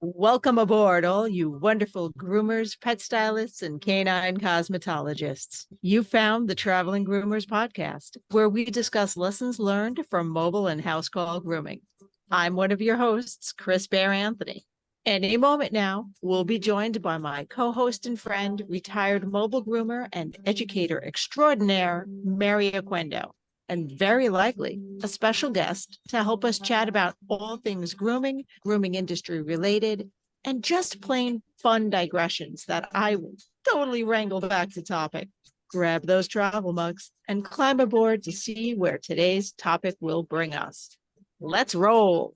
Welcome aboard, all you wonderful groomers, pet stylists, and canine cosmetologists. You found the Traveling Groomers Podcast, where we discuss lessons learned from mobile and house call grooming. I'm one of your hosts, Chris Bear Anthony. Any moment now, we'll be joined by my co-host and friend, retired mobile groomer and educator extraordinaire, Mary Aquendo, and very likely a special guest to help us chat about all things grooming, grooming industry related, and just plain fun digressions that I will totally wrangle back to topic. Grab those travel mugs and climb aboard to see where today's topic will bring us. Let's roll.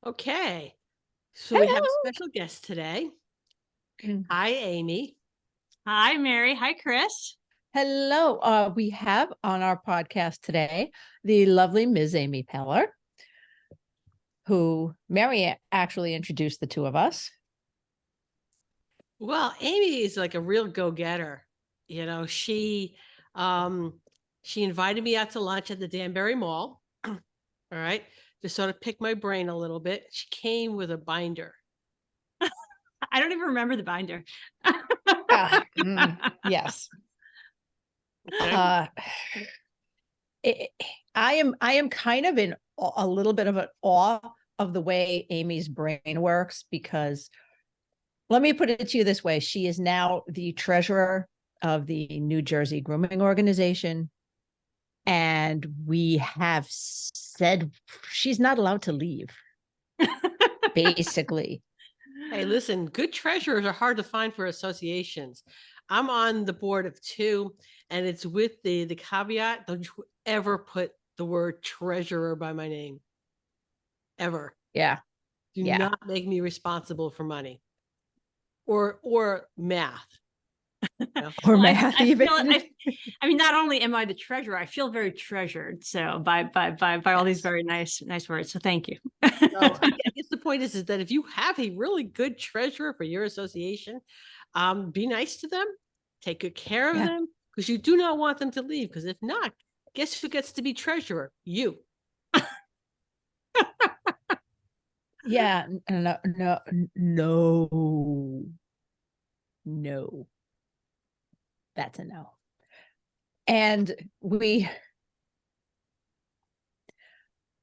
Okay, so we have a special guest today. Hi, Amy. Hi, Mary. Hi, Chris. Hello. We have on our podcast today the lovely Ms. Amy Peller, who Mary actually introduced the two of us. Well, Amy is like a real go-getter. You know, she invited me out to lunch at the Danbury Mall. All right, to sort of pick my brain a little bit. She came with a binder. I don't even remember the binder. Yes. Okay. I am kind of in a little bit of an awe of the way Amy's brain works, because let me put it to you this way. She is now the treasurer of the New Jersey Grooming Organization. And we have said she's not allowed to leave, basically. Hey, listen, good treasurers are hard to find for associations. I'm on the board of two, and it's with the caveat, don't you ever put the word treasurer by my name. Ever. Yeah. Do not make me responsible for money. Or math. Or math, I even. I mean, not only am I the treasurer, I feel very treasured. So by all these very nice words. So thank you. So I guess the point is that if you have a really good treasurer for your association, be nice to them, take good care of them, because you do not want them to leave. Because if not, guess who gets to be treasurer? You. Yeah. No. That's a no. And we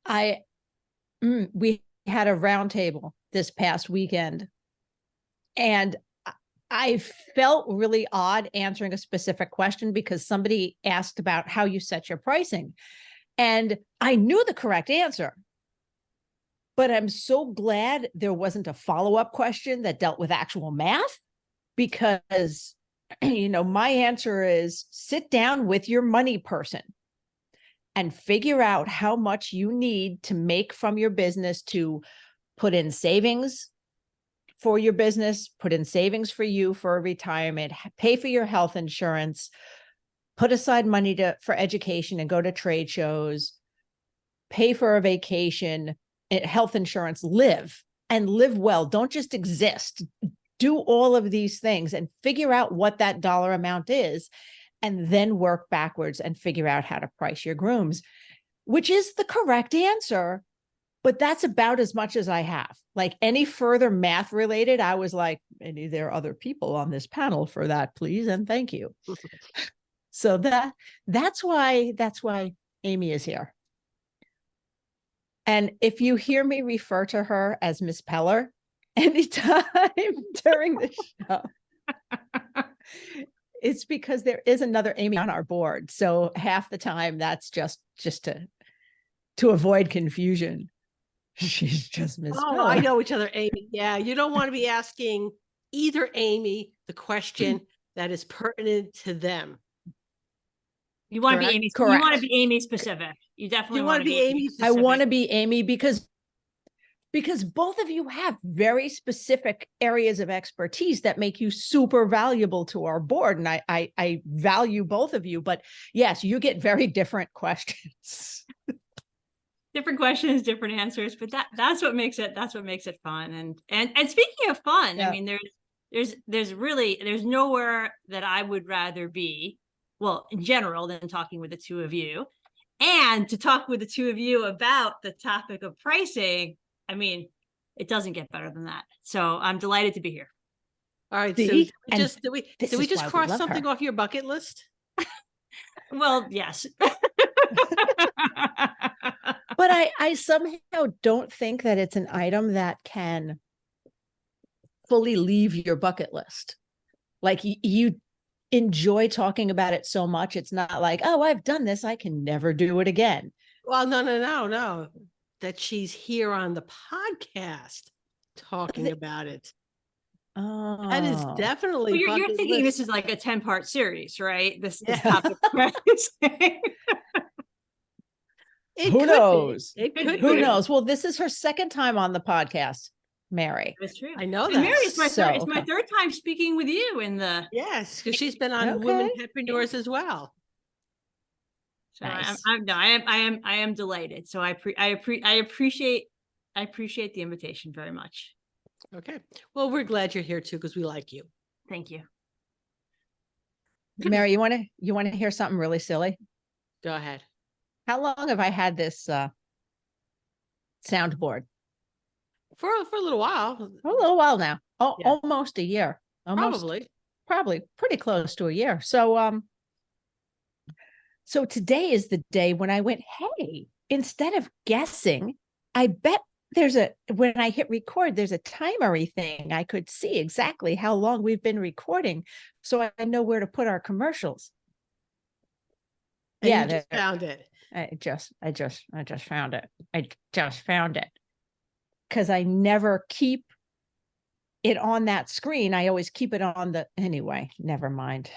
had a round table this past weekend, and I felt really odd answering a specific question because somebody asked about how you set your pricing, and I knew the correct answer. But I'm so glad there wasn't a follow-up question that dealt with actual math, because my answer is sit down with your money person and figure out how much you need to make from your business to put in savings for your business, put in savings for you for retirement, pay for your health insurance, put aside money for education and go to trade shows, pay for a vacation, health insurance, live well. Don't just exist. Do all of these things and figure out what that dollar amount is, and then work backwards and figure out how to price your grooms, which is the correct answer. But that's about as much as I have. Like any further math related, I was like, maybe there are other people on this panel for that, please. And thank you. So that's why Amy is here. And if you hear me refer to her as Miss Peller anytime during the show, it's because there is another Amy on our board. So half the time that's just to avoid confusion. She's just Miss Peller. I know each other, Amy. Yeah, you don't want to be asking either Amy the question that is pertinent to them. You want to be Amy. Correct. You want to be Amy specific. You definitely want to be Amy specific. I want to be Amy because both of you have very specific areas of expertise that make you super valuable to our board. And I value both of you, but yes, you get very different questions. Different questions, different answers, but that's what makes it fun. And speaking of fun, I mean, there's nowhere that I would rather be, well, in general, than talking with the two of you. And to talk with the two of you about the topic of pricing, I mean, it doesn't get better than that. So I'm delighted to be here. All right. See? So And did we this just is why we cross love something her. off your bucket list? Well, yes. But I somehow don't think that it's an item that can fully leave your bucket list. Like you enjoy talking about it so much. It's not like, oh, I've done this, I can never do it again. Well, no. That she's here on the podcast talking about it. That is Oh, definitely Well, you're bucket thinking list. this is like a 10-part series, right? This Yeah. topic. It who could knows? be. It Could could be. Who be. knows? Well, this is her second time on the podcast, Mary. That's true. I know And that. Mary, it's my third. So, It's my okay. third time speaking with you in the. Yes, because she's been on Okay. Women Petpreneurs as well. So Nice. I am delighted. So I appreciate the invitation very much. Okay. Well, we're glad you're here too because we like you. Thank you. Mary, you want to hear something really silly? Go ahead. How long have I had this soundboard? For a little while. For a little while now. Oh, Yeah. almost a year. Probably pretty close to a year. So today is the day when I went, hey, instead of guessing, I bet when I hit record, there's a timery thing. I could see exactly how long we've been recording, so I know where to put our commercials. And Yeah, you just found it. I just found it. I just found it. Because I never keep it on that screen. I always keep it on anyway, never mind.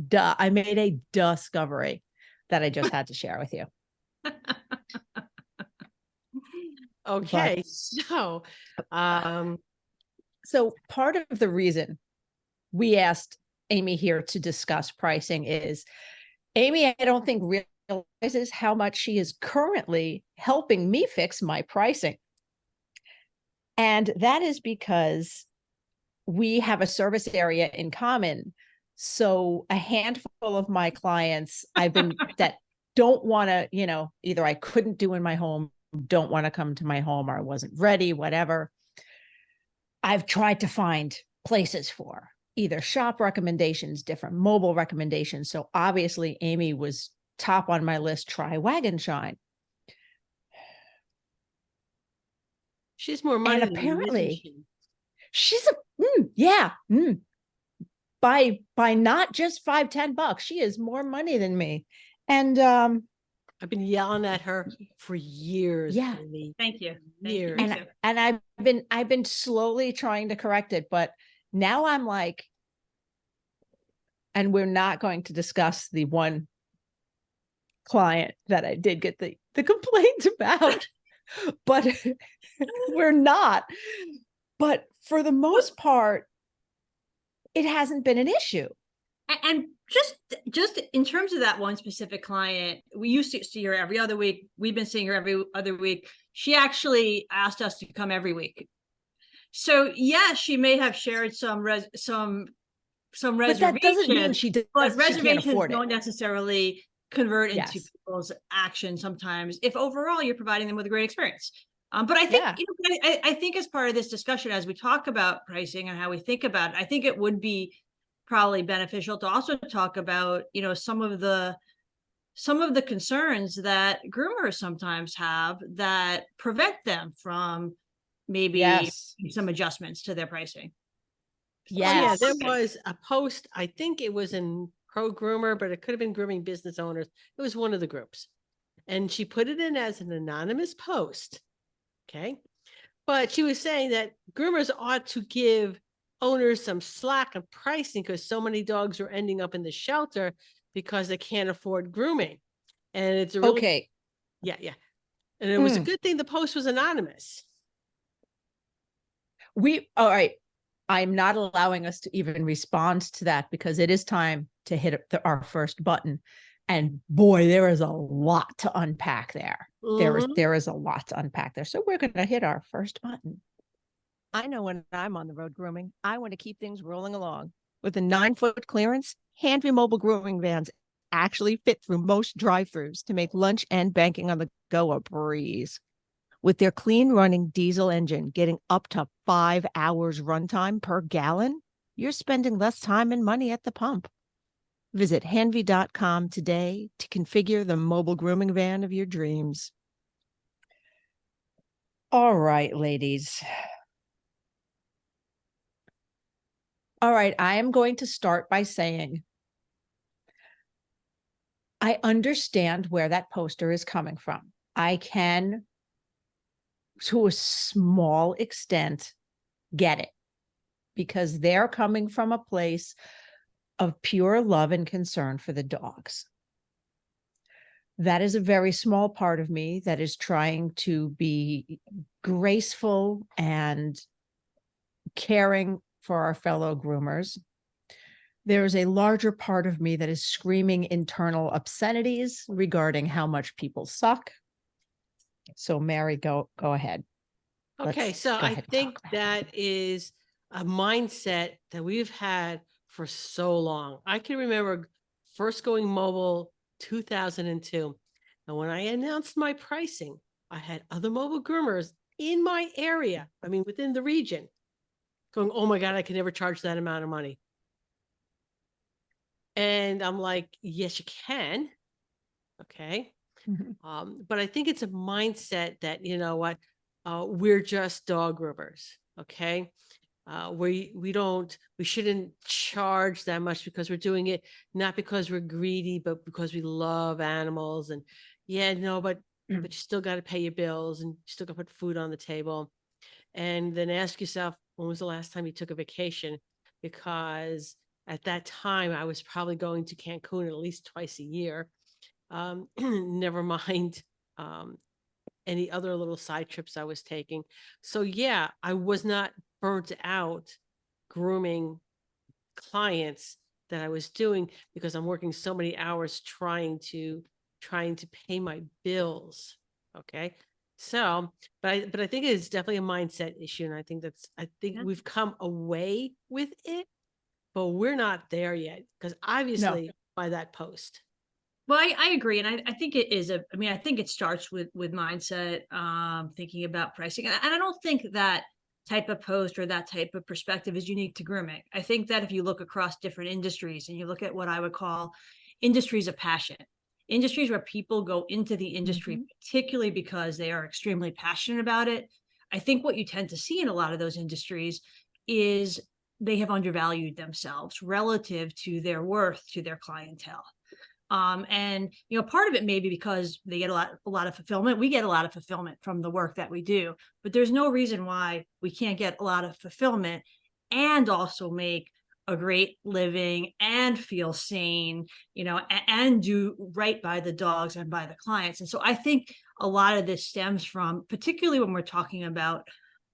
Duh. I made a discovery that I just had to share with you. Okay. So part of the reason we asked Amy here to discuss pricing is Amy, I don't think realizes how much she is currently helping me fix my pricing. And that is because we have a service area in common. So a handful of my clients that don't want to, either I couldn't do in my home, don't want to come to my home, or I wasn't ready, whatever. I've tried to find places for either shop recommendations, different mobile recommendations. So obviously Amy was top on my list, try Wagon Shine. she's more money And than you, isn't apparently she? she's by not just $5-10, she is more money than me. And I've been yelling at her for years. Yeah. Amy. Thank you. Years. Me too. and I've been slowly trying to correct it, but now I'm like, and we're not going to discuss the one client that I did get the complaint about, but we're not. But for the most part, it hasn't been an issue. And just in terms of that one specific client, we used to see her every other week. We've been seeing her every other week. She actually asked us to come every week. So yeah, she may have shared some reservations. But that doesn't mean she does. But She can't reservations afford don't it. necessarily convert into Yes. people's action sometimes, if overall you're providing them with a great experience. But I think, Yeah. I think as part of this discussion, as we talk about pricing and how we think about it, I think it would be probably beneficial to also talk about, some of the concerns that groomers sometimes have that prevent them from maybe Yes. some adjustments to their pricing. Yes. Oh, yeah, there was a post. I think it was in Pro Groomer, but it could have been Grooming Business Owners. It was one of the groups. And she put it in as an anonymous post. Okay. But she was saying that groomers ought to give owners some slack on pricing because so many dogs are ending up in the shelter because they can't afford grooming. And it's a really, Okay. yeah. And it was a good thing the post was anonymous. All right. I'm not allowing us to even respond to that because it is time to hit our first button. And boy, there is a lot to unpack there. Mhm. There is a lot to unpack there. So we're going to hit our first button. I know when I'm on the road grooming, I want to keep things rolling along with a 9-foot clearance, hand-me mobile grooming vans actually fit through most drive-thrus to make lunch and banking on the go a breeze. With their clean running diesel engine getting up to 5 hours runtime per gallon, you're spending less time and money at the pump. Visit Hanvey.com today to configure the mobile grooming van of your dreams. All right, ladies. All right, I am going to start by saying I understand where that poster is coming from. I can, to a small extent, get it, because they're coming from a place of pure love and concern for the dogs. That is a very small part of me that is trying to be graceful and caring for our fellow groomers. There is a larger part of me that is screaming internal obscenities regarding how much people suck. So Mary, go ahead. Okay, so I think that is a mindset that we've had for so long. I can remember first going mobile 2002. And when I announced my pricing, I had other mobile groomers in my area, I mean, within the region, going, oh my God, I can never charge that amount of money. And I'm like, yes, you can. Okay. But I think it's a mindset that, you know what, we're just dog groomers. Okay. We shouldn't charge that much because we're doing it not because we're greedy, but because we love animals. And yeah, no, but you still got to pay your bills and you still got to put food on the table. And then ask yourself, when was the last time you took a vacation? Because at that time, I was probably going to Cancun at least twice a year. Never mind any other little side trips I was taking. So yeah, I was not burnt out grooming clients that I was doing because I'm working so many hours trying to pay my bills. Okay. So, but I think it is definitely a mindset issue. And I think we've come away with it, but we're not there yet because obviously by that post. Well, I agree. And I think it is I think it starts with mindset, thinking about pricing. And I don't think that type of post or that type of perspective is unique to grooming. I think that if you look across different industries and you look at what I would call industries of passion, industries where people go into the industry, particularly because they are extremely passionate about it, I think what you tend to see in a lot of those industries is they have undervalued themselves relative to their worth to their clientele. And part of it may be because they get a lot of fulfillment. We get a lot of fulfillment from the work that we do, but there's no reason why we can't get a lot of fulfillment and also make a great living and feel sane, and do right by the dogs and by the clients. And so I think a lot of this stems from, particularly when we're talking about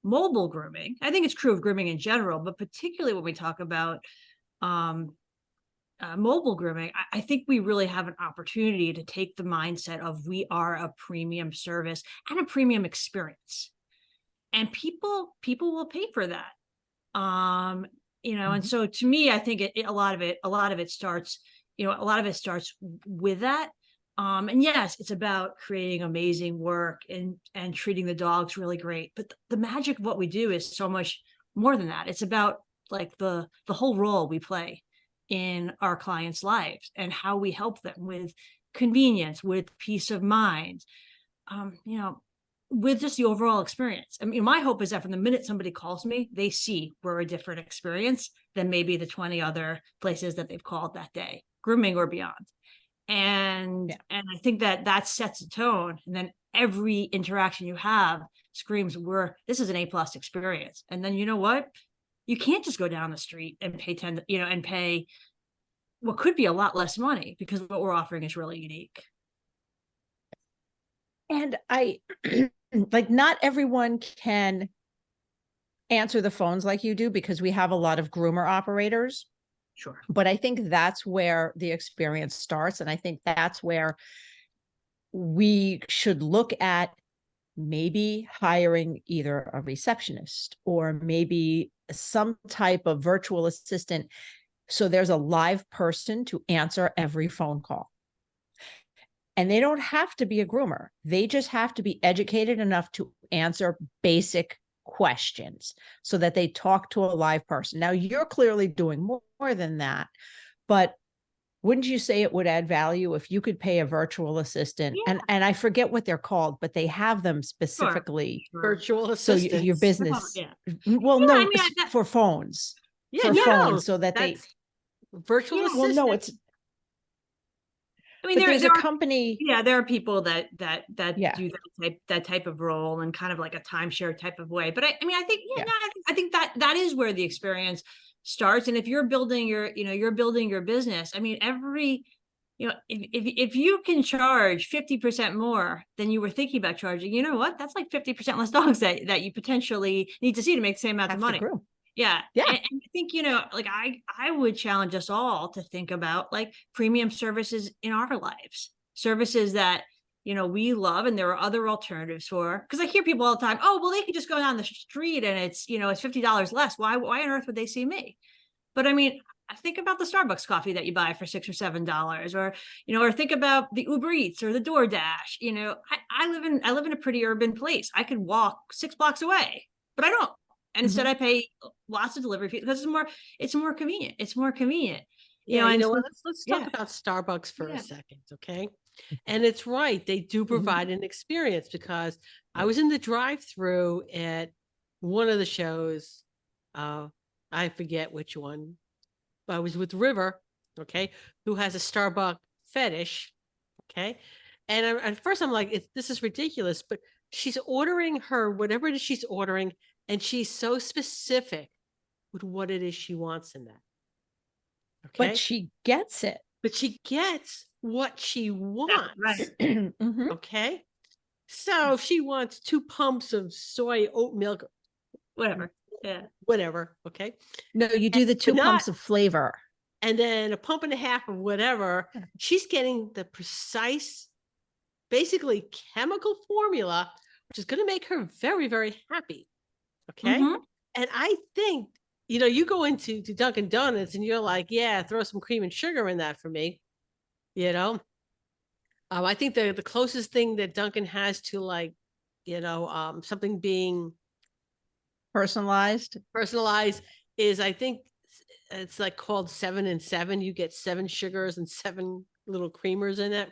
mobile grooming. I think it's true of grooming in general, but particularly when we talk about, mobile grooming, I think we really have an opportunity to take the mindset of we are a premium service and a premium experience, and people will pay for that. And so to me, I think a lot of it starts with that. And yes, it's about creating amazing work and treating the dogs really great. But the magic of what we do is so much more than that. It's about like the whole role we play in our clients' lives and how we help them with convenience, with peace of mind, with just the overall experience. I mean, my hope is that from the minute somebody calls me, they see we're a different experience than maybe the 20 other places that they've called that day, grooming or beyond. And I think that sets a tone. And then every interaction you have screams, this is an A+ experience. And then you know what? You can't just go down the street and pay what could be a lot less money, because what we're offering is really unique. And I like, not everyone can answer the phones like you do because we have a lot of groomer operators. Sure. But I think that's where the experience starts. And I think that's where we should look at maybe hiring either a receptionist or maybe some type of virtual assistant So there's a live person to answer every phone call. And they don't have to be a groomer. They just have to be educated enough to answer basic questions so that they talk to a live person. Now, you're clearly doing more than that, but wouldn't you say it would add value if you could pay a virtual assistant? Yeah. And I forget what they're called, but they have them specifically. Sure. Virtual So assistants. your business, Yeah. well, Yeah, no, I mean, that- for phones, Yeah, for no, phones, so that they, that's virtual Yeah. well, assistants. no, it's, I mean, but there's there a are, company. yeah, there are people that Yeah. do that type of role in kind of like a timeshare type of way. But I mean, I think, Yeah. no, I think that is where the experience starts. And if you're building you're building your business, I mean, if you can charge 50% more than you were thinking about charging, you know what? That's like 50% less dogs that you potentially need to see to make the same amount of Have to money. groom. Yeah. Yeah. And I think, like I would challenge us all to think about like premium services in our lives, services that, we love and there are other alternatives for, because I hear people all the time, oh, well, they could just go down the street and it's $50 less. Why on earth would they see me? But I mean, I think about the Starbucks coffee that you buy for $6 or $7, or think about the Uber Eats or the DoorDash. I live in a pretty urban place. I could walk 6 blocks away, but I don't. And instead I pay lots of delivery fees because it's more convenient. It's more convenient. Yeah, And what, let's talk yeah. about Starbucks for Yeah. a second, okay? And it's right, they do provide an experience, because I was in the drive-through at one of the shows. I forget which one. I was with River, okay, who has a Starbucks fetish, okay? And at first I'm like, this is ridiculous, but she's ordering her whatever it is she's ordering, and she's so specific with what it is she wants in that. Okay. But she gets it. But she gets what she wants. right. Mhm. Okay. So if she wants 2 pumps of soy oat milk, Whatever. Yeah. whatever. Okay. No, you do the 2 not- pumps of flavor. And then a pump and a half of whatever, she's getting the precise, basically chemical formula, which is going to make her very, very happy. Okay. Mhm. And I think, you go into Dunkin' Donuts and you're like, yeah, throw some cream and sugar in that for me. I think the closest thing that Dunkin' has to like, something being Personalized. personalized is, I think it's like called 7 and 7. You get 7 sugars and 7 little creamers in it.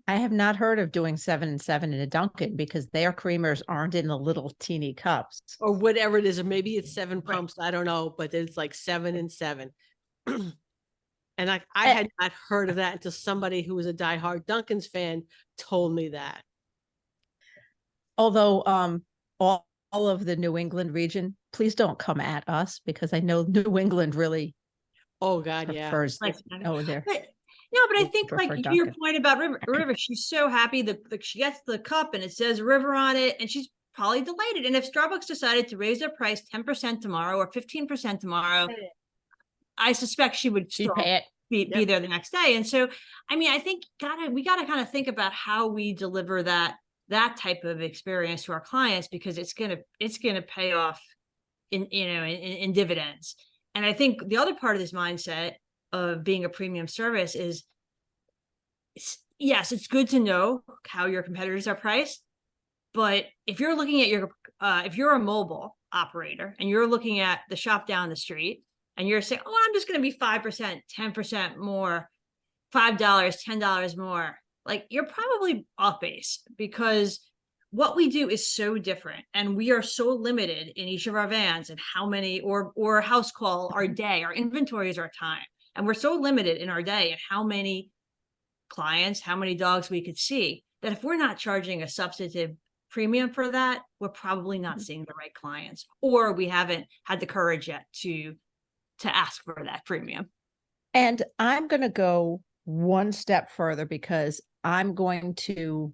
I have not heard of doing 7 and 7 in a Dunkin' because their creamers aren't in the little teeny cups. Or whatever it is, or maybe it's 7 Right. pumps. I don't know, but it's like 7 and 7. And I had not heard of that until somebody who was a diehard Dunkin's fan told me that. Although all of the New England region, please don't come at us because I know New England really Oh God, yeah. prefers Like, there. But no, but I They think prefer like your Dunkin'. point about River, she's so happy that she gets the cup and it says River on it, and she's probably delighted. And if Starbucks decided to raise their price 10% tomorrow or 15% tomorrow, I suspect she would She'd still pay it. be there the next day. And so, I mean, I think we gotta kind of think about how we deliver that type of experience to our clients, because it's gonna pay off in dividends. And I think the other part of this mindset of being a premium service is, yes, it's good to know how your competitors are priced, but if you're looking at if you're a mobile operator and you're looking at the shop down the street and you're saying, oh, I'm just going to be 5%, 10% more, $5, $10 more, like you're probably off base, because what we do is so different and we are so limited in each of our vans and how many or house call our day, our inventory is our time. And we're so limited in our day and how many clients, how many dogs we could see, that if we're not charging a substantive premium for that, we're probably not seeing the right clients, or we haven't had the courage yet to ask for that premium. And I'm going to go one step further because I'm going to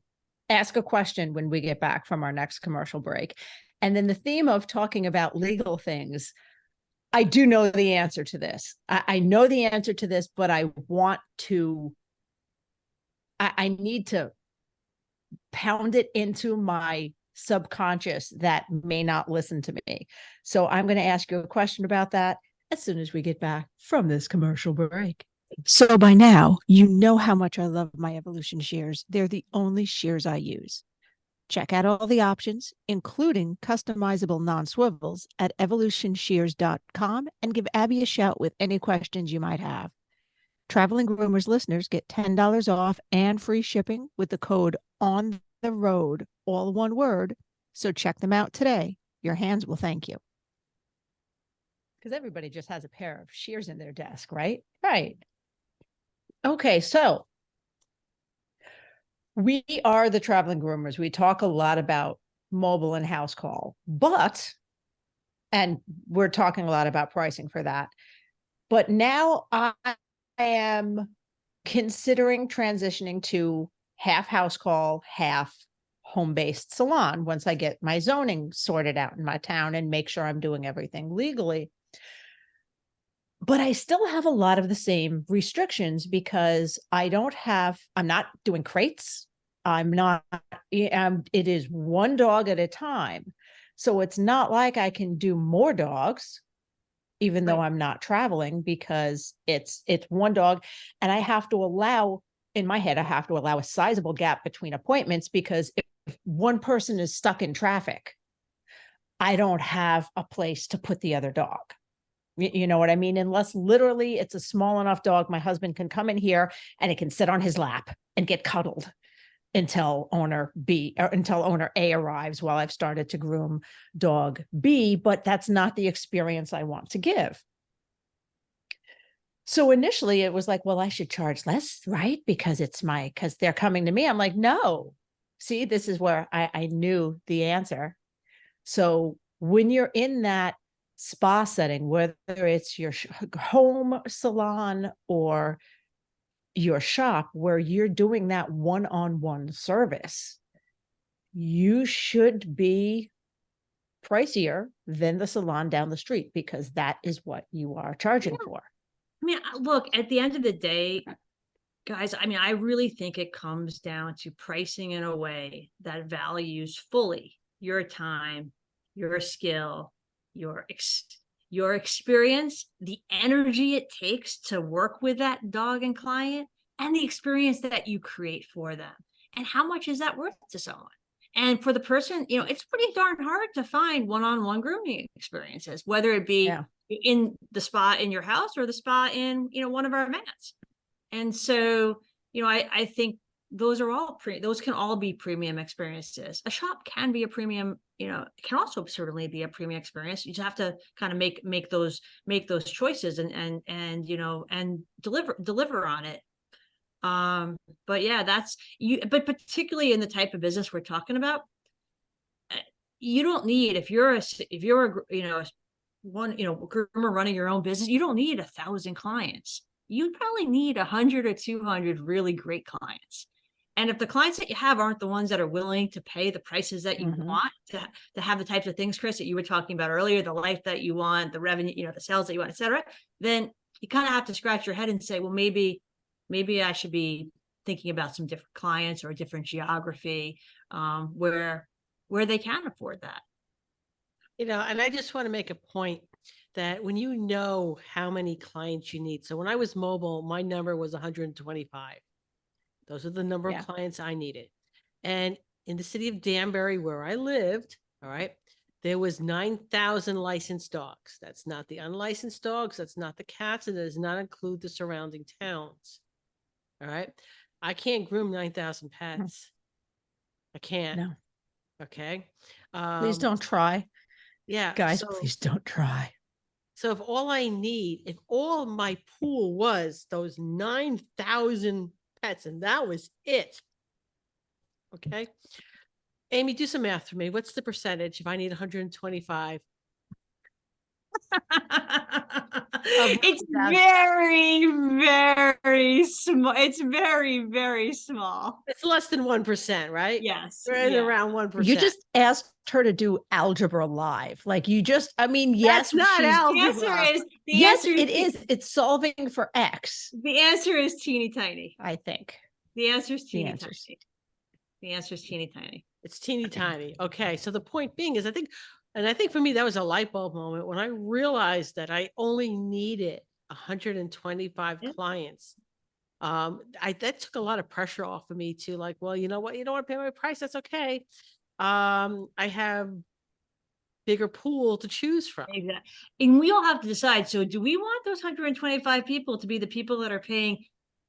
ask a question when we get back from our next commercial break. And then the theme of talking about legal things, I do know the answer to this. I know the answer to this, but I need to pound it into my subconscious that may not listen to me. So I'm going to ask you a question about that as soon as we get back from this commercial break. So by now, you know how much I love my Evolution shears. They're the only shears I use. Check out all the options, including customizable non-swivels at evolutionshears.com, and give Abby a shout with any questions you might have. Traveling Groomers listeners get $10 off and free shipping with the code on the road, all one word. So check them out today. Your hands will thank you. Because everybody just has a pair of shears in their desk, right? Right. Okay, so we are the Traveling Groomers. We talk a lot about mobile and house call, and we're talking a lot about pricing for that. But now I am considering transitioning to half house call, half home-based salon once I get my zoning sorted out in my town and make sure I'm doing everything legally. But I still have a lot of the same restrictions because I'm not doing crates. It is one dog at a time. So it's not like I can do more dogs, even though I'm not traveling, because it's one dog. And I have to allow, in my head, a sizable gap between appointments, because if one person is stuck in traffic, I don't have a place to put the other dog. You know what I mean? Unless literally it's a small enough dog, my husband can come in here and it can sit on his lap and get cuddled until owner A arrives while I've started to groom dog B, but that's not the experience I want to give. So initially it was like, well, I should charge less, right? Because they're coming to me. I'm like, no, see, this is where I knew the answer. So when you're in that spa setting, whether it's your home salon or your shop where you're doing that one-on-one service, you should be pricier than the salon down the street, because that is what you are charging for. I mean, look, at the end of the day, guys, I mean, I really think it comes down to pricing in a way that values fully your time, your skill, your experience, the energy it takes to work with that dog and client, and the experience that you create for them. And how much is that worth to someone? And for the person, it's pretty darn hard to find one-on-one grooming experiences, whether it be in the spa in your house or the spa in, one of our mats. And so, I think those can all be premium experiences. A shop can be a premium, it can also certainly be a premium experience. You just have to kind of make those choices and deliver on it. But yeah, but particularly in the type of business we're talking about, you don't need, if you're a groomer running your own business, you don't need 1,000 clients. You probably need 100 or 200 really great clients. And if the clients that you have aren't the ones that are willing to pay the prices that you want to have the types of things, Chris, that you were talking about earlier, the life that you want, the revenue, the sales that you want, et cetera, then you kind of have to scratch your head and say, well, maybe I should be thinking about some different clients or a different geography where they can afford that. And I just want to make a point that when you know how many clients you need. So when I was mobile, my number was 125. Those are the number of clients I needed. And in the city of Danbury, where I lived, all right, there was 9,000 licensed dogs. That's not the unlicensed dogs. That's not the cats. And it does not include the surrounding towns. All right. I can't groom 9,000 pets. I can't. No. Okay. Please don't try. Yeah. Guys, please don't try. So if all my pool was those 9,000 pets and that was it. Okay. Amy, do some math for me. What's the percentage if I need 125? It's very, very small. It's very, very small. It's less than 1%, right? Yes. Around 1%. You just asked her to do algebra live. Like yes, That's not algebra. Yes, it is. It's solving for X. The answer is teeny tiny. I think. The answer is teeny tiny. The answer is teeny tiny. It's teeny tiny. Okay. So the point being is, I think for me, that was a light bulb moment when I realized that I only needed 125 Yeah. clients. That took a lot of pressure off of me to like, well, you know what? You don't want to pay my price. That's okay. I have bigger pool to choose from. Exactly. And we all have to decide. So do we want those 125 people to be the people that are paying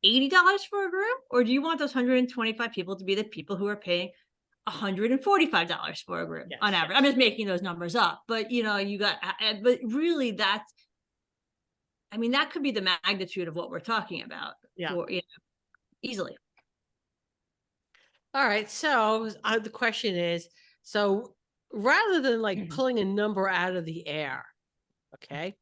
$80 for a groom? Or do you want those 125 people to be the people who are paying $145 for a groom on average? I'm just making those numbers up, but you know, but really that could be the magnitude of what we're talking about for, easily. All right. So the question is, so rather than like pulling a number out of the air, okay,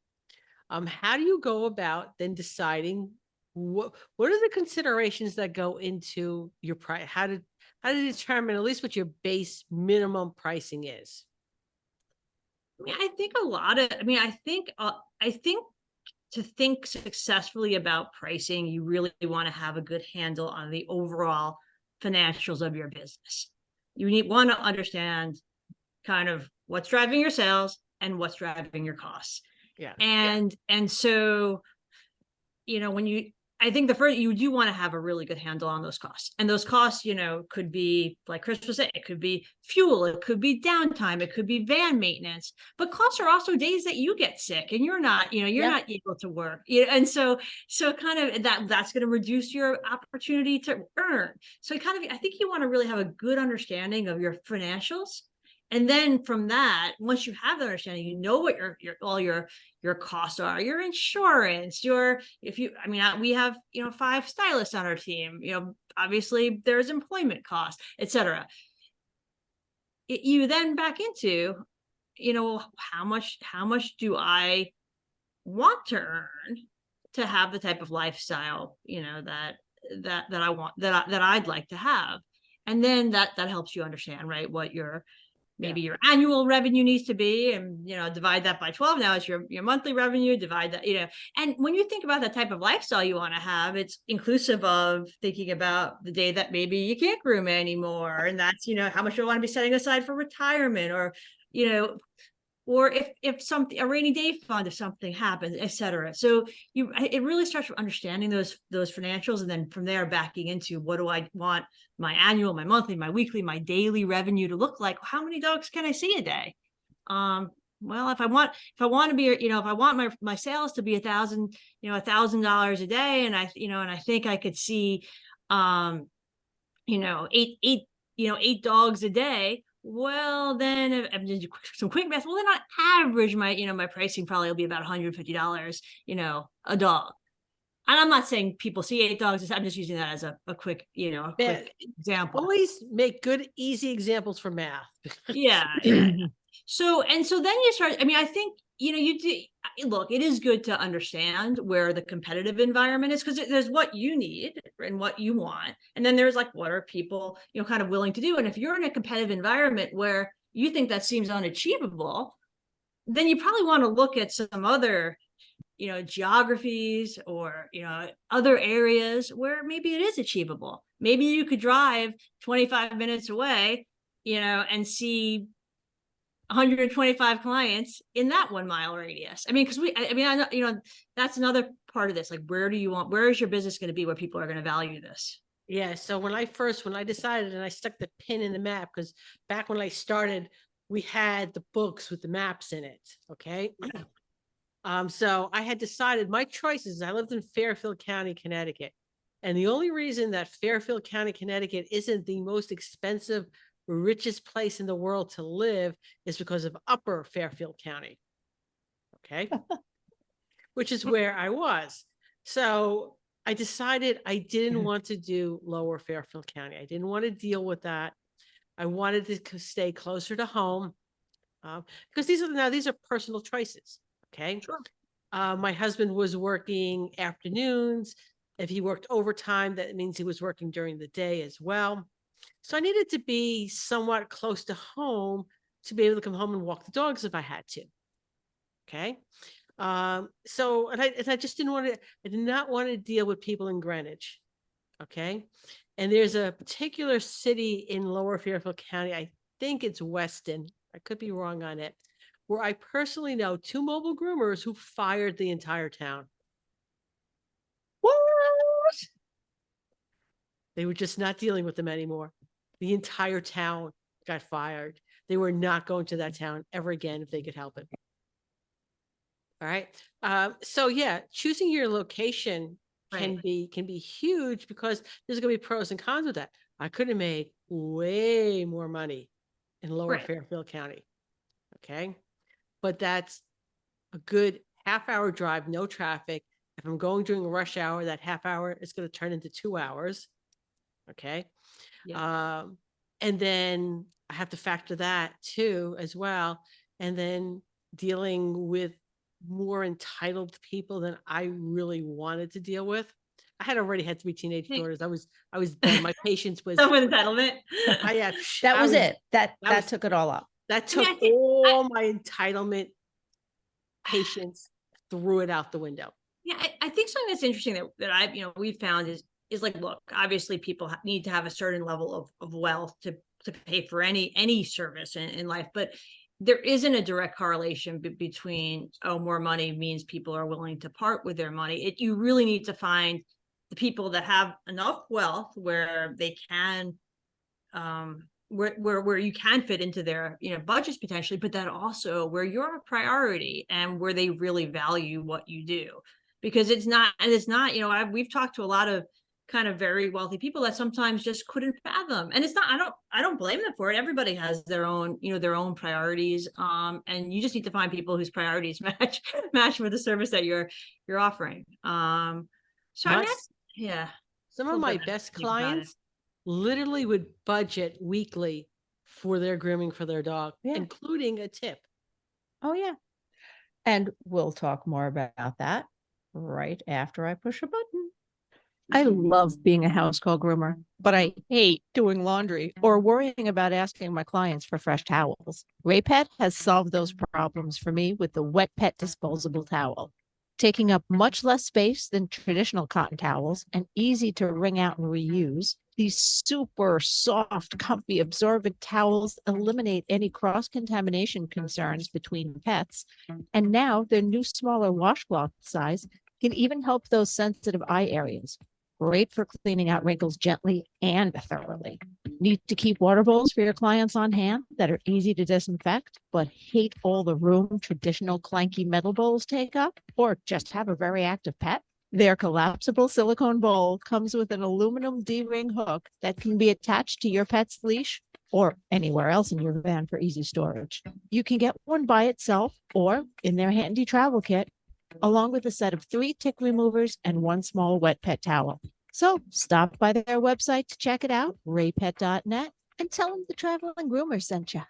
how do you go about then deciding what are the considerations that go into your price? How to determine at least what your base minimum pricing is? I think to think successfully about pricing, you really want to have a good handle on the overall financials of your business. You want to understand kind of what's driving your sales and what's driving your costs. Yeah. And so, I think the first, you do want to have a really good handle on those costs. And those costs, could be, like Chris was saying, it could be fuel, it could be downtime, it could be van maintenance, but costs are also days that you get sick and you're not able to work. And so kind of that's going to reduce your opportunity to earn. So I think you want to really have a good understanding of your financials. And then from that, once you have the understanding, you know what all your costs are, your insurance, we have, 5 stylists on our team, obviously there's employment costs, etc. You then back into, how much do I want to earn to have the type of lifestyle, that I want, that I'd like to have. And then that helps you understand, right, what maybe your annual revenue needs to be, and divide that by 12. Now it's your monthly revenue, divide that, and when you think about the type of lifestyle you want to have, it's inclusive of thinking about the day that maybe you can't groom anymore, and that's how much you want to be setting aside for retirement, or if a rainy day fund, if something happens, etc. So it really starts from understanding those financials, and then from there backing into, what do I want my annual, my monthly, my weekly, my daily revenue to look like? How many dogs can I see a day? Well, if I want to be, if I want my sales to be $1,000 a day, and I think I could see, 8 dogs a day. Well, then if I'm just some quick math, well, then on average, my pricing probably will be about $150, a dog. And I'm not saying people see 8 dogs. I'm just using that as a quick, quick example. Always make good, easy examples for math. Yeah. So then you start, I think, you do, look, it is good to understand where the competitive environment is, because there's what you need and what you want. And then there's like, what are people, kind of willing to do? And if you're in a competitive environment where you think that seems unachievable, then you probably want to look at some other, geographies, or, other areas where maybe it is achievable. Maybe you could drive 25 minutes away, and see 125 clients in that 1 mile radius. Because I know, that's another part of this. Like, where is your business going to be where people are going to value this? Yeah. So when I decided, and I stuck the pin in the map, because back when I started, we had the books with the maps in it. Okay. So I had decided my choices. I lived in Fairfield County, Connecticut. And the only reason that Fairfield County, Connecticut isn't the most expensive, richest place in the world to live is because of Upper Fairfield County. Okay. Which is where I was. So I decided I didn't want to do Lower Fairfield County. I didn't want to deal with that. I wanted to stay closer to home, because these are personal choices. Okay. Sure. My husband was working afternoons. If he worked overtime, that means he was working during the day as well. So I needed to be somewhat close to home to be able to come home and walk the dogs if I had to. Okay. So I just did not want to deal with people in Greenwich. Okay. And there's a particular city in Lower Fairfield County. I think it's Weston. I could be wrong on it. Where I personally know 2 mobile groomers who fired the entire town. What? They were just not dealing with them anymore. The entire town got fired. They were not going to that town ever again if they could help it. All right. So yeah, choosing your location can be huge because there's going to be pros and cons with that. I could have made way more money in Lower Fairfield County. Okay. But that's a good half-hour drive, no traffic. If I'm going during rush hour, that half hour is going to turn into 2 hours. Okay. Yeah. And then I have to factor that too, as well. And then dealing with more entitled people than I really wanted to deal with. I had already had 3 teenage daughters. I was done. My patience was, Self entitlement. That was it. That was- took it all up. that I mean, took I think- all my entitlement patience, threw it out the window. Yeah, I think something that's interesting that I've, we've found is like, look, obviously people need to have a certain level of wealth to pay for any service in life, but there isn't a direct correlation between, more money means people are willing to part with their money. You really need to find the people that have enough wealth where they can, where you can fit into their budgets potentially, but that also where you're a priority and where they really value what you do. Because it's not, we've talked to a lot of kind of very wealthy people that sometimes just couldn't fathom. And it's not, I don't blame them for it. Everybody has their own, their own priorities. And you just need to find people whose priorities match with the service that you're offering. So yeah. Some of my best clients literally would budget weekly for their grooming for their dog, including a tip. Oh yeah. And we'll talk more about that right after I push a button. I love being a house call groomer, but I hate doing laundry or worrying about asking my clients for fresh towels. Raypet has solved those problems for me with the Wet Pet disposable towel, taking up much less space than traditional cotton towels and easy to wring out and reuse. These super soft, comfy, absorbent towels eliminate any cross-contamination concerns between pets. And now their new smaller washcloth size can even help those sensitive eye areas. Great for cleaning out wrinkles gently and thoroughly. Need to keep water bowls for your clients on hand that are easy to disinfect, but hate all the room traditional clanky metal bowls take up? Or just have a very active pet? Their collapsible silicone bowl comes with an aluminum D-ring hook that can be attached to your pet's leash or anywhere else in your van for easy storage. You can get one by itself or in their handy travel kit, along with a set of 3 tick removers and 1 small wet pet towel. So stop by their website to check it out, raypet.net, and tell them the Traveling Groomers sent you.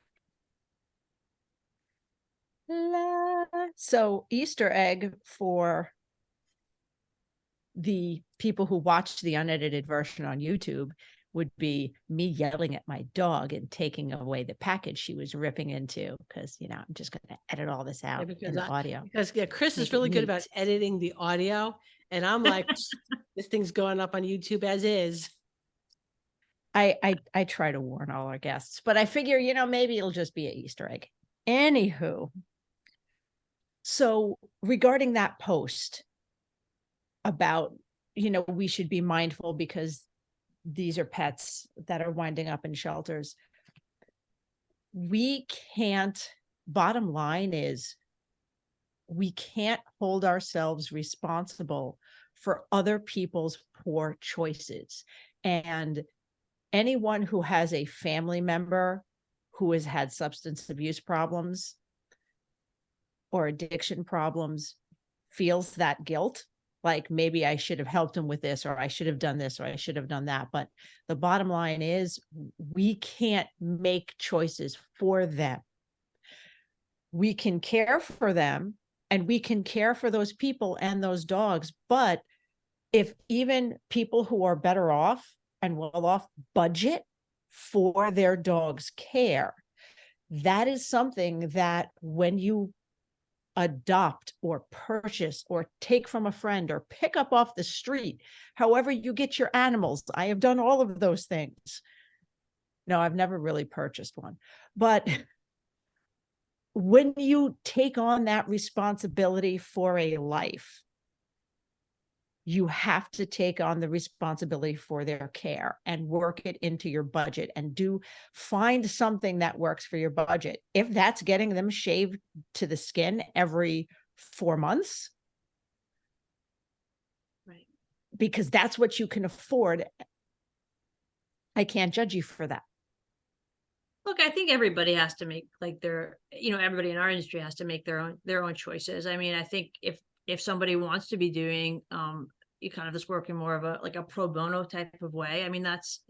So Easter egg for the people who watch the unedited version on YouTube would be me yelling at my dog and taking away the package she was ripping into because, I'm just going to edit all this out in the audio. Because Chris is really good about editing the audio. And I'm like, this thing's going up on YouTube as is. I try to warn all our guests, but I figure, maybe it'll just be an Easter egg. Anywho, so regarding that post about, we should be mindful because these are pets that are winding up in shelters. Bottom line is we can't hold ourselves responsible for other people's poor choices. And anyone who has a family member who has had substance abuse problems or addiction problems feels that guilt. Like maybe I should have helped him with this, or I should have done this, or I should have done that. But the bottom line is we can't make choices for them. We can care for them and we can care for those people and those dogs. But if even people who are better off and well off budget for their dog's care, that is something that when you adopt or purchase or take from a friend or pick up off the street, however you get your animals. I have done all of those things. No, I've never really purchased one, but when you take on that responsibility for a life, you have to take on the responsibility for their care and work it into your budget and find something that works for your budget. If that's getting them shaved to the skin every 4 months, Right. because that's what you can afford, I can't judge you for that. Look, I think everybody has to make like everybody in our industry has to make their own choices. I mean, I think if somebody wants to be doing you kind of just work in more of a pro bono type of way. I mean, that's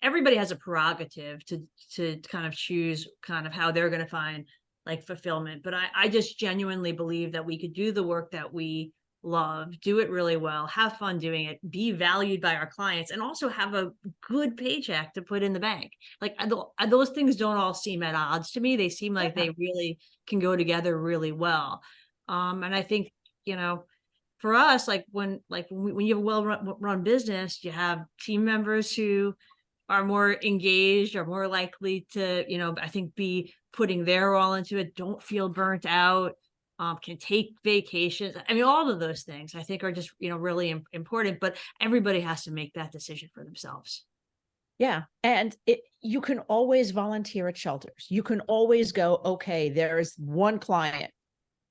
everybody has a prerogative to kind of choose kind of how they're going to find like fulfillment. But I just genuinely believe that we could do the work that we love, do it really well, have fun doing it, be valued by our clients, and also have a good paycheck to put in the bank. Like those things don't all seem at odds to me. They seem like they really can go together really well. And I think, for us, when you have a well-run business, you have team members who are more engaged, are more likely to, I think be putting their all into it, don't feel burnt out, can take vacations. I mean, all of those things I think are just, really important, but everybody has to make that decision for themselves. Yeah. And you can always volunteer at shelters. You can always go, okay, there's one client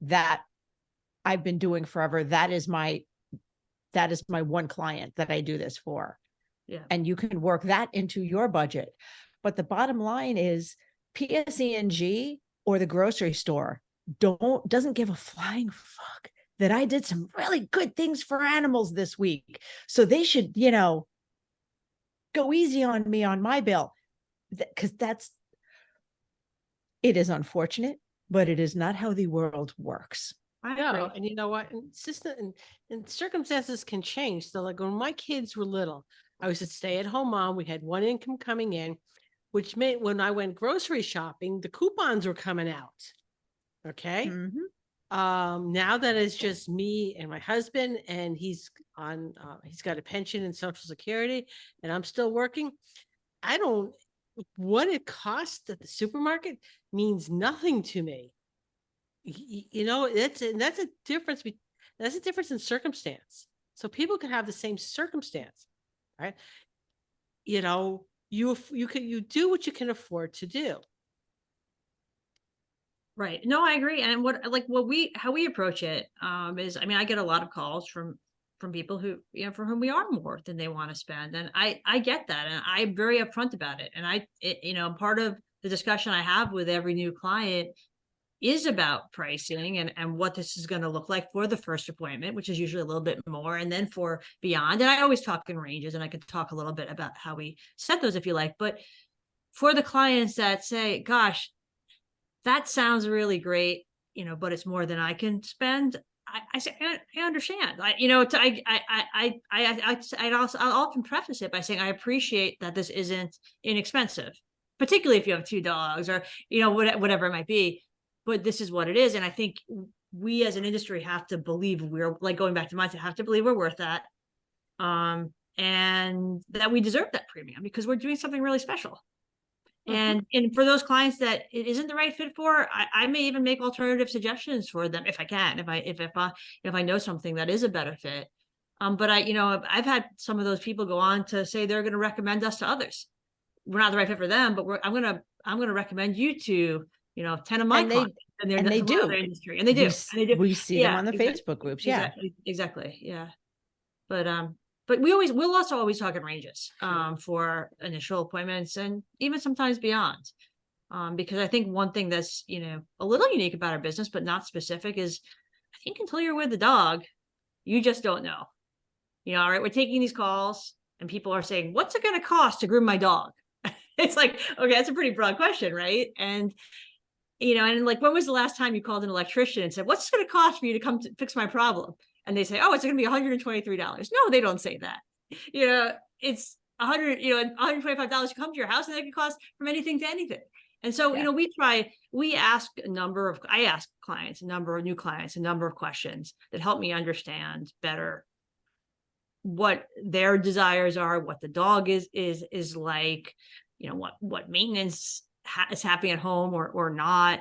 that I've been doing forever. That is my one client that I do this for. Yeah. And you can work that into your budget. But the bottom line is PSE&G or the grocery store doesn't give a flying fuck that I did some really good things for animals this week. So they should, go easy on me on my bill. Because it is unfortunate, but it is not how the world works. No, and you know what? And circumstances can change. So like when my kids were little, I was a stay-at-home mom. We had one income coming in, which meant when I went grocery shopping, the coupons were coming out. Okay. Mm-hmm. Now that it's just me and my husband, and he's got a pension and Social Security, and I'm still working. What it costs at the supermarket means nothing to me. That's a difference. That's a difference in circumstance. So people can have the same circumstance, right? You do what you can afford to do. Right. No, I agree. And how we approach it is, I mean, I get a lot of calls from people who, for whom we are more than they want to spend. And I get that. And I'm very upfront about it. And part of the discussion I have with every new client is about pricing and what this is going to look like for the first appointment, which is usually a little bit more, and then for beyond. And I always talk in ranges, and I could talk a little bit about how we set those if you like. But for the clients that say, gosh, that sounds really great, but it's more than I can spend, I say, I understand. I'll often preface it by saying I appreciate that this isn't inexpensive, particularly if you have 2 dogs or, whatever it might be. But this is what it is. And I think we as an industry have to believe we're, like, going back to mindset, have to believe we're worth that. And that we deserve that premium because we're doing something really special. Mm-hmm. And for those clients that it isn't the right fit for, I may even make alternative suggestions for them if I can, if I know something that is a better fit. But I've had some of those people go on to say they're going to recommend us to others. We're not the right fit for them, but I'm going to recommend you to 10 of my clients, and they do their industry, and they do. We see them on the Facebook groups. Yeah, exactly. Yeah. But we'll also always talk in ranges for initial appointments and even sometimes beyond. Because I think one thing that's, a little unique about our business, but not specific, is I think until you're with the dog, you just don't know. All right, we're taking these calls and people are saying, what's it going to cost to groom my dog? It's like, okay, that's a pretty broad question, right? And and like, when was the last time you called an electrician and said, what's it going to cost for you to come to fix my problem? And they say, oh, it's going to be $123. No, they don't say that. It's $125 to come to your house, and that can cost from anything to anything. And so, Yeah. I ask clients, a number of new clients, a number of questions that help me understand better what their desires are, what the dog is like, what maintenance is happening at home or not.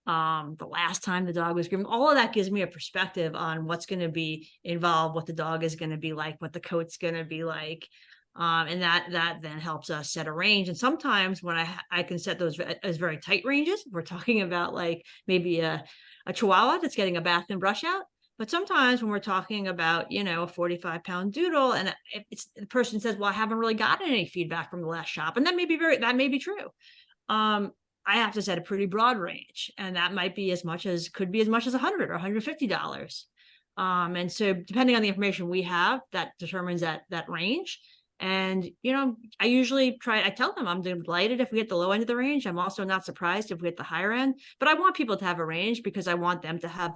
The last time the dog was groomed, all of that gives me a perspective on what's going to be involved, what the dog is going to be like, what the coat's going to be like. And that then helps us set a range. And sometimes when I can set those as very tight ranges, we're talking about like maybe a Chihuahua that's getting a bath and brush out. But sometimes when we're talking about, a 45-pound doodle, and the person says, well, I haven't really gotten any feedback from the last shop. And that may be true. I have to set a pretty broad range, and that might be could be as much as $100 or $150. And so depending on the information we have, that determines that range. And, I tell them I'm delighted if we hit the low end of the range. I'm also not surprised if we hit the higher end, but I want people to have a range because I want them to have,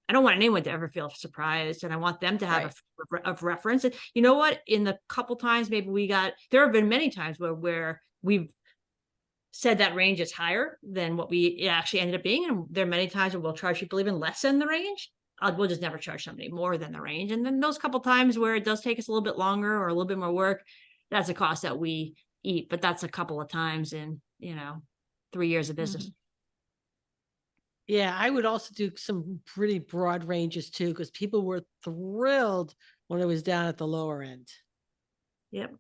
I don't want anyone to ever feel surprised. And I want them to have a reference. And you know what, in the couple times, there have been many times where we've said that range is higher than what we actually ended up being. And there are many times where we'll charge people even less than the range. We'll just never charge somebody more than the range. And then those couple times where it does take us a little bit longer or a little bit more work, that's a cost that we eat. But that's a couple of times in, 3 years of business. Yeah, I would also do some pretty broad ranges too, because people were thrilled when it was down at the lower end. Yep.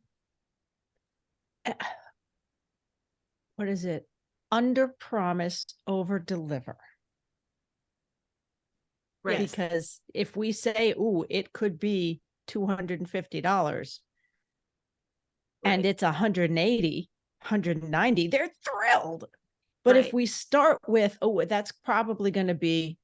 What is it? Under promise, over deliver. Right. Because if we say, "Ooh, it could be $250," and it's 180, 190, they're thrilled. But if we start with, "Oh, that's probably going to be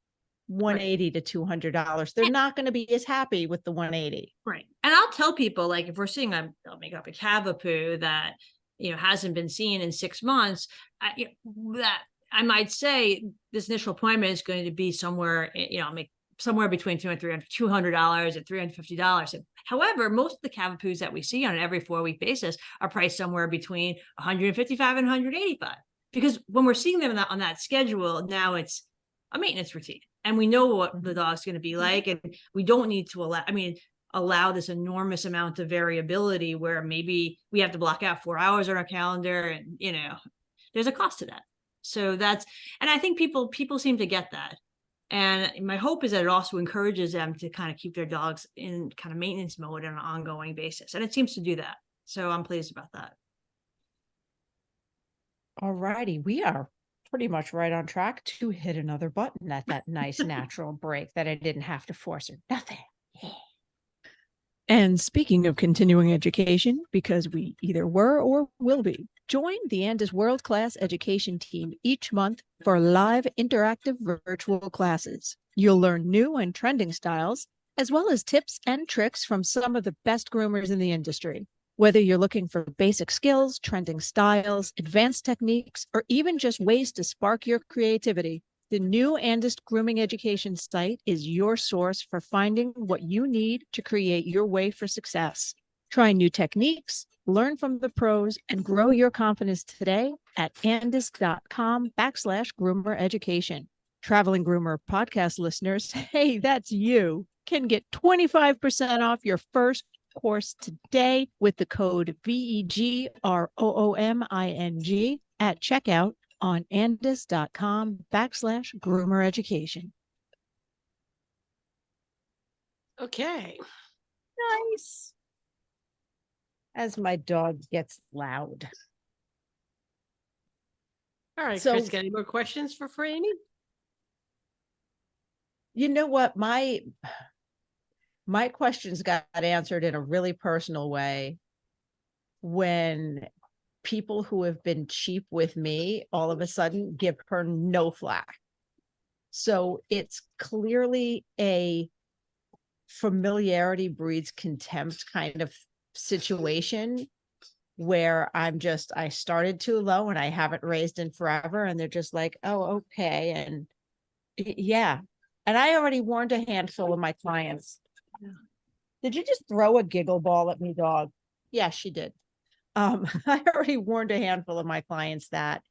$180 to $200," they're not going to be as happy with the 180. Right. And I'll tell people, like, if we're seeing, I'll make up a Cavapoo that, hasn't been seen in 6 months, that I might say this initial appointment is going to be somewhere, I'll make somewhere between $200 and $350. However, most of the Cavapoos that we see on an every 4-week basis are priced somewhere between $155 and $185. Because when we're seeing them on that schedule, now it's a maintenance routine. And we know what the dog's going to be like. And we don't need to allow this enormous amount of variability where maybe we have to block out 4 hours on our calendar. And, there's a cost to that. So and I think people seem to get that. And my hope is that it also encourages them to kind of keep their dogs in kind of maintenance mode on an ongoing basis. And it seems to do that. So I'm pleased about that. All righty. We are pretty much right on track to hit another button at that nice natural break that I didn't have to force or nothing. Yeah. And speaking of continuing education, because we either were or will be, join the Andis world-class education team each month for live interactive virtual classes. You'll learn new and trending styles, as well as tips and tricks from some of the best groomers in the industry. Whether you're looking for basic skills, trending styles, advanced techniques, or even just ways to spark your creativity, the new Andis Grooming Education site is your source for finding what you need to create your way for success. Try new techniques, learn from the pros, and grow your confidence today at andis.com/groomer education. Traveling Groomer Podcast listeners, hey, that's you, can get 25% off your first course today with the code VEGROOMING at checkout on andis.com/groomer education. Okay. Nice. As my dog gets loud. All right, So- Chris, got any more questions for Franny? You know what? My questions got answered in a really personal way when people who have been cheap with me all of a sudden give her no flack. So it's clearly a familiarity breeds contempt kind of situation where I started too low and I haven't raised in forever. And they're just like, oh, okay. And yeah. And I already warned a handful of my clients. Did you just throw a giggle ball at me, dog? Yeah, she did. I already warned a handful of my clients that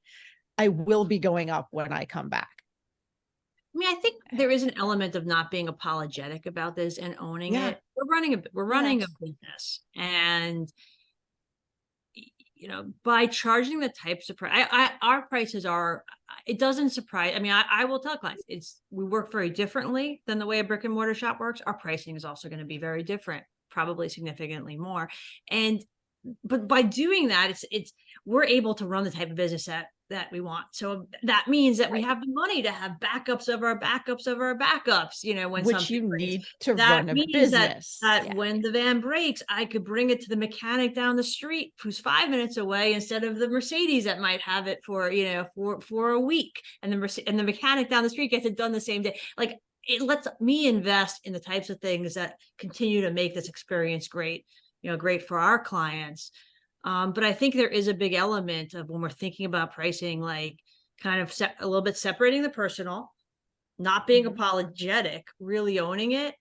I will be going up when I come back. I mean, I think there is an element of not being apologetic about this and owning Yeah. it. We're running a Yes. business, and by charging the types of price, our prices are. It doesn't surprise. I mean, I will tell clients we work very differently than the way a brick and mortar shop works. Our pricing is also going to be very different, probably significantly more. But by doing that, we're able to run the type of business that we want. So that means that we have the money to have backups of our backups of our backups, when Which something you breaks. need to That run a means business. that Yeah. when the van breaks, I could bring it to the mechanic down the street who's 5 minutes away instead of the Mercedes that might have it for a week, and the mechanic down the street gets it done the same day. Like, it lets me invest in the types of things that continue to make this experience great, great for our clients. But I think there is a big element of, when we're thinking about pricing, like kind of a little bit separating the personal, not being apologetic, really owning it,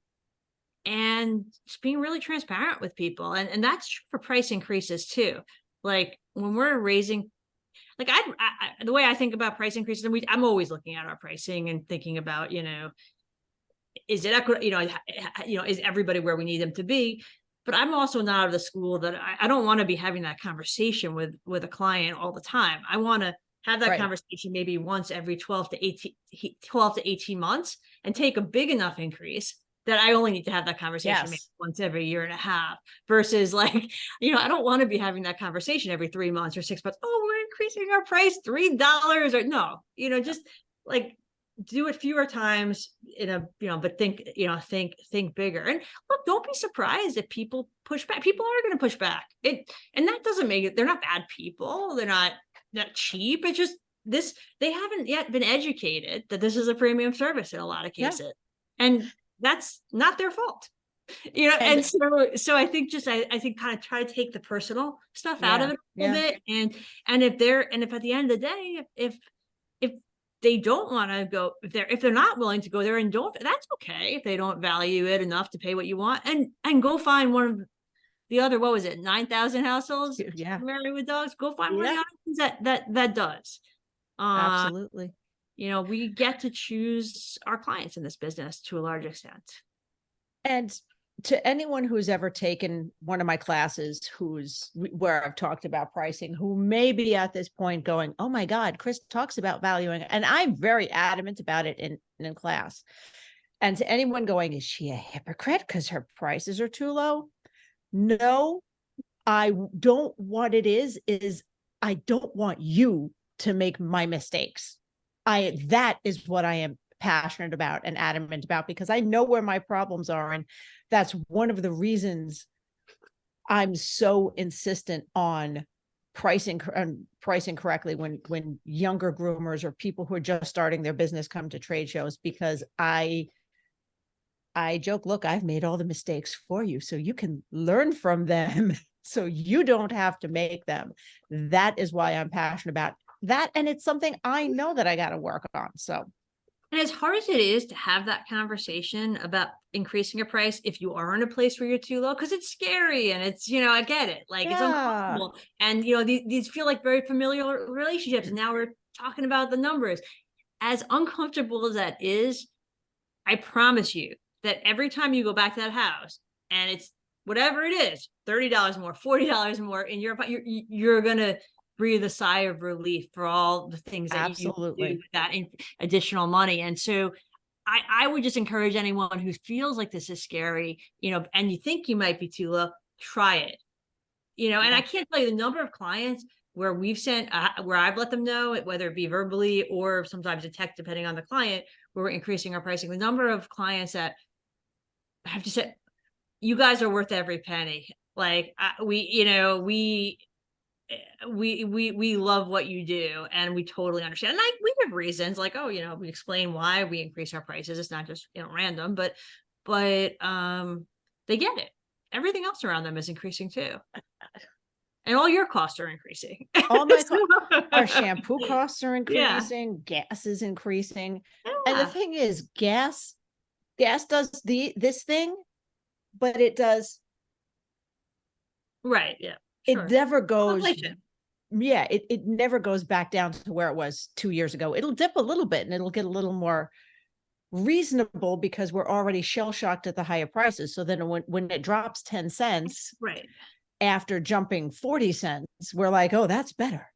and just being really transparent with people. And that's true for price increases too. Like, when we're raising, like the way I think about price increases, and I'm always looking at our pricing and thinking about, is it equity, is everybody where we need them to be? But I'm also not of the school that I don't want to be having that conversation with a client all the time. I want to have that Right. conversation maybe once every 12 to 18 months, and take a big enough increase that I only need to have that conversation maybe Yes. once every year and a half, versus like, I don't want to be having that conversation every 3 months or 6 months. Oh, we're increasing our price $3, or no, just like, do it fewer times but think bigger. And look, don't be surprised if people push back. People are going to push back. And that doesn't make it, they're not bad people. They're not cheap. It's just they haven't yet been educated that this is a premium service in a lot of cases. And that's not their fault. And so I think I think kind of try to take the personal stuff out of it a little bit. And if at the end of the day, if they don't want to go, if they're not willing to go there, and that's okay if they don't value it enough to pay what you want, and go find one of the other, what was it, 9,000 households married with dogs. Go find one of the other ones that does. Absolutely. We get to choose our clients in this business to a large extent. And to anyone who's ever taken one of my classes, where I've talked about pricing, who may be at this point going, oh my God, Chris talks about valuing, and I'm very adamant about it in class. And to anyone going, is she a hypocrite because her prices are too low? No, I don't. What it is I don't want you to make my mistakes. That is what I am passionate about and adamant about, because I know where my problems are. And that's one of the reasons I'm so insistent on pricing correctly when younger groomers or people who are just starting their business come to trade shows, because I joke, look, I've made all the mistakes for you so you can learn from them so you don't have to make them. That is why I'm passionate about that. And it's something I know that I got to work on. So. And as hard as it is to have that conversation about increasing a price, if you are in a place where you're too low, because it's scary and it's, I get it. Like, it's uncomfortable. And, these feel like very familiar relationships. And now we're talking about the numbers. As uncomfortable as that is, I promise you that every time you go back to that house and it's whatever it is, $30 more, $40 more in your, you're going to breathe a sigh of relief for all the things that you do with that additional money. And so I would just encourage anyone who feels like this is scary, and you think you might be too low, try it, and I can't tell you the number of clients where we've sent, where I've let them know, whether it be verbally or sometimes a text, depending on the client, where we're increasing our pricing. The number of clients that have just said, you guys are worth every penny. Like, we love what you do, and we totally understand. And we have reasons, like, we explain why we increase our prices. It's not just random, but they get it. Everything else around them is increasing too, and all your costs are increasing. All my our shampoo costs are increasing. Gas is increasing, and the thing is, gas does this thing, but it does right. Yeah. It never goes yeah, it never goes back down to where it was 2 years ago. It'll dip a little bit and it'll get a little more reasonable because we're already shell shocked at the higher prices. So then when it drops 10 cents Right. after jumping 40 cents, we're like, oh, that's better.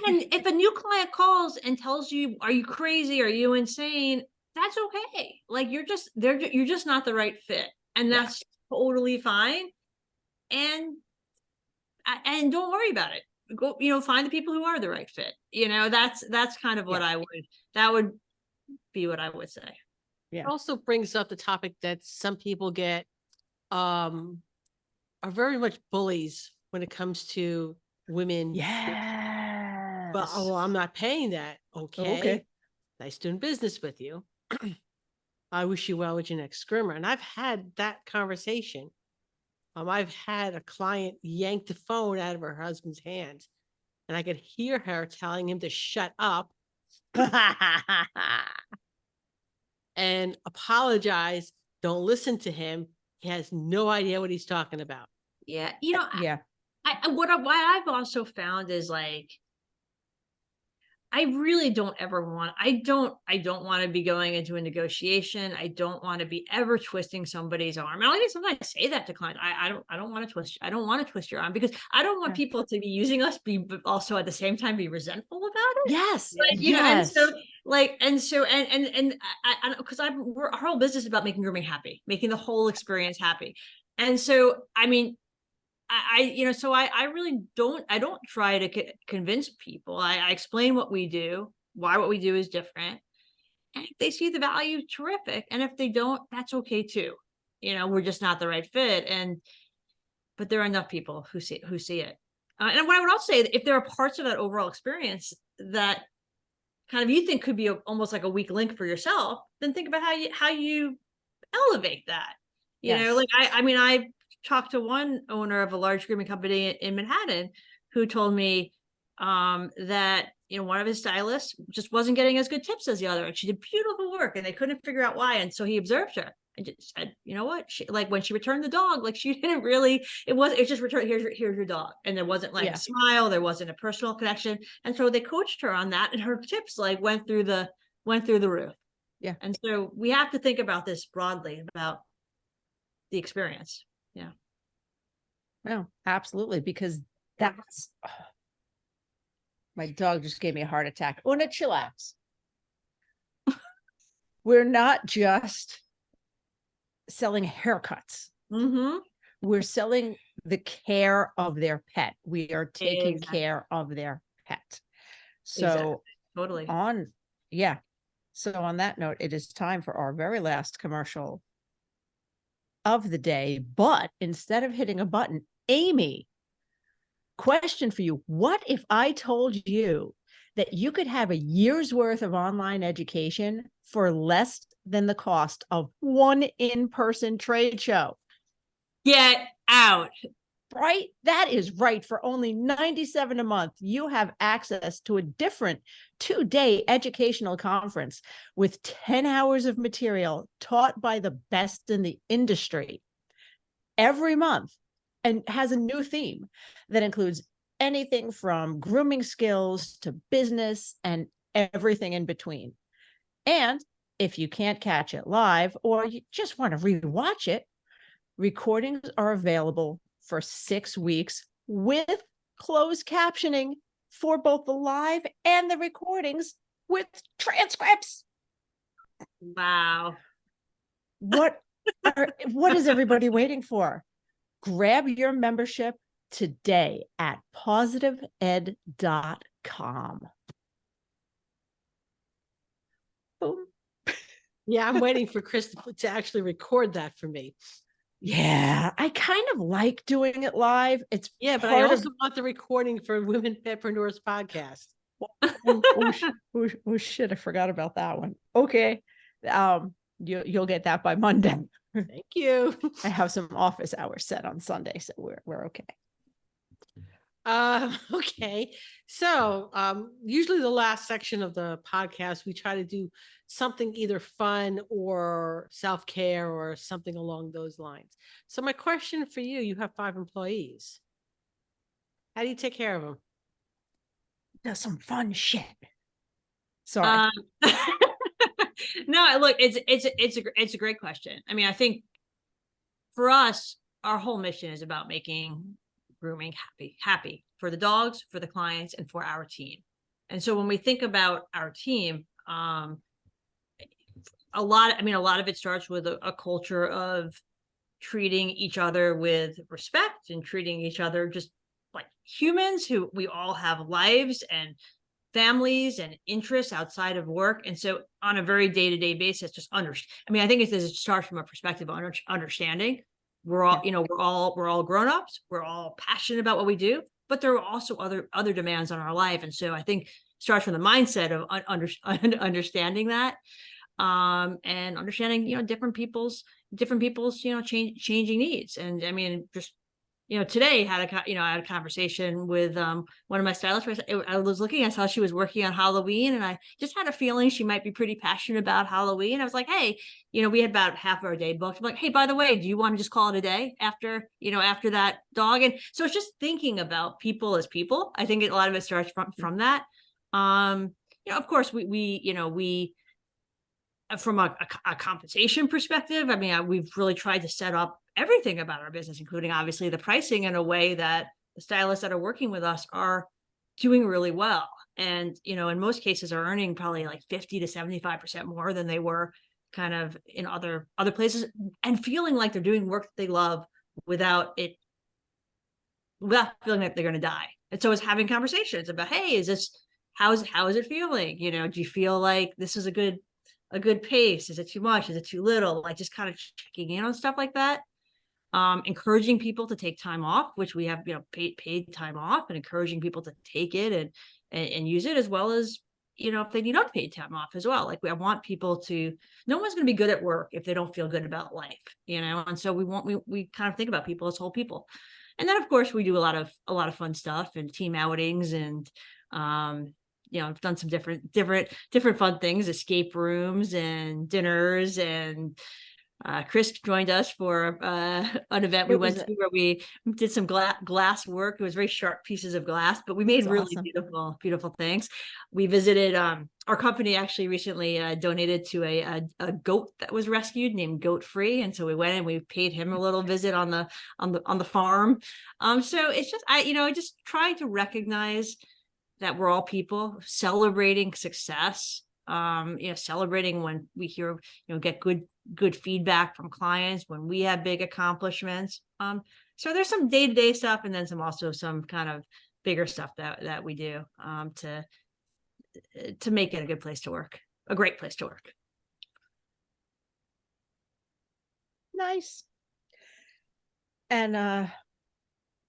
And if a new client calls and tells you, are you crazy? Are you insane? That's okay. Like you're just not the right fit. And Yeah. that's totally fine. And don't worry about it. Go, find the people who are the right fit. That's kind of what that would be what I would say. Yeah. It also brings up the topic that some people get are very much bullies when it comes to women. Yeah. But I'm not paying that. Okay. Nice doing business with you. I wish you well with your next groomer. And I've had that conversation. I've had a client yank the phone out of her husband's hands, and I could hear her telling him to shut up and apologize. Don't listen to him. He has no idea what he's talking about. Yeah. Yeah. What I've also found is like, I really don't ever want, I don't want to be going into a negotiation. I don't want to be ever twisting somebody's arm. And I even sometimes say that to clients. I don't want to twist your arm because I don't want people to be using us, but also at the same time be resentful about it. Yes. Like, yes. and so because our whole business is about making grooming happy, making the whole experience happy. And so, I mean, I really don't try to convince people. I explain what we do, why what we do is different. And if they see the value, terrific. And if they don't, that's okay too. We're just not the right fit. But there are enough people who see it. And what I would also say, if there are parts of that overall experience that kind of you think could be almost like a weak link for yourself, then think about how you elevate that. Like I talked to one owner of a large grooming company in Manhattan who told me that one of his stylists just wasn't getting as good tips as the other, and she did beautiful work and they couldn't figure out why. And so he observed her and just said, you know what, like when she returned the dog, like she didn't really, it just returned, here's your dog. And there wasn't like a smile, there wasn't a personal connection. And so they coached her on that, and her tips like went through the roof. Yeah. And so we have to think about this broadly about the experience. Yeah. No, absolutely. Because that's, my dog just gave me a heart attack. Una, chillax. We're not just selling haircuts. Mm-hmm. We're selling the care of their pet. We are taking Exactly. care of their pet. So Exactly. Totally. So on that note, it is time for our very last commercial of the day. But instead of hitting a button, Amy, question for you. What if I told you that you could have a year's worth of online education for less than the cost of one in-person trade show? Get out. Right? That is right. For only $97 a month, you have access to a different 2-day educational conference with 10 hours of material taught by the best in the industry every month, and has a new theme that includes anything from grooming skills to business and everything in between. And if you can't catch it live or you just want to rewatch it, recordings are available for 6 weeks with closed captioning for both the live and the recordings with transcripts. Wow. What is everybody waiting for? Grab your membership today at positiveed.com. Boom. Yeah, I'm waiting for Chris to actually record that for me. Yeah, I kind of like doing it live. It's but I also want the recording for Women Petpreneurs Podcast. Oh shit, I forgot about that one. Okay. You'll get that by Monday. Thank you. I have some office hours set on Sunday, so we're okay. Okay. So usually the last section of the podcast, we try to do something either fun or self-care or something along those lines. So my question for you, you have 5 employees. How do you take care of them? does some fun shit. Sorry. No, look, it's a great question. I mean, I think for us, our whole mission is about making grooming happy for the dogs, for the clients, and for our team. And so when we think about our team, a lot of it starts with a culture of treating each other with respect and treating each other just like humans who we all have lives and families and interests outside of work. And so on a very day-to-day basis, I think it starts from a perspective of understanding. We're all, we're all grown-ups. We're all passionate about what we do, but there are also other demands on our life. And so I think it starts from the mindset of understanding that, and understanding, different people's, changing needs. And I mean, just, today I had a conversation with one of my stylists. I was looking, I saw she was working on Halloween, and I just had a feeling she might be pretty passionate about Halloween. I was like, hey, we had about half of our day booked. I'm like, hey, by the way, do you want to just call it a day after that dog? And so it's just thinking about people as people. I think a lot of it starts from that. Of course, we from a compensation perspective, I mean, we've really tried to set up everything about our business, including obviously the pricing, in a way that the stylists that are working with us are doing really well. And, in most cases are earning probably like 50 to 75% more than they were kind of in other places, and feeling like they're doing work that they love without feeling like they're going to die. And so it's having conversations about, hey, how is it feeling? Do you feel like this is a good pace? Is it too much? Is it too little? Like, just kind of checking in on stuff like that. Encouraging people to take time off, which we have, paid time off, and encouraging people to take it and use it, as well as, if they need unpaid time off as well. Like, I want people to, no one's going to be good at work if they don't feel good about life, and so we kind of think about people as whole people. And then of course we do a lot of fun stuff and team outings, and I've done some different fun things, escape rooms and dinners. And Chris joined us for an event we went to where we did some glass work. It was very sharp pieces of glass, but we made really awesome. beautiful things. We visited, our company actually recently donated to a goat that was rescued named Goat Free. And so we went and we paid him a little visit on the farm. So it's just, just trying to recognize that we're all people, celebrating success, celebrating when we hear, get good feedback from clients, when we have big accomplishments. So there's some day-to-day stuff, and then some kind of bigger stuff that we do to make it a good place to work, a great place to work. Nice. And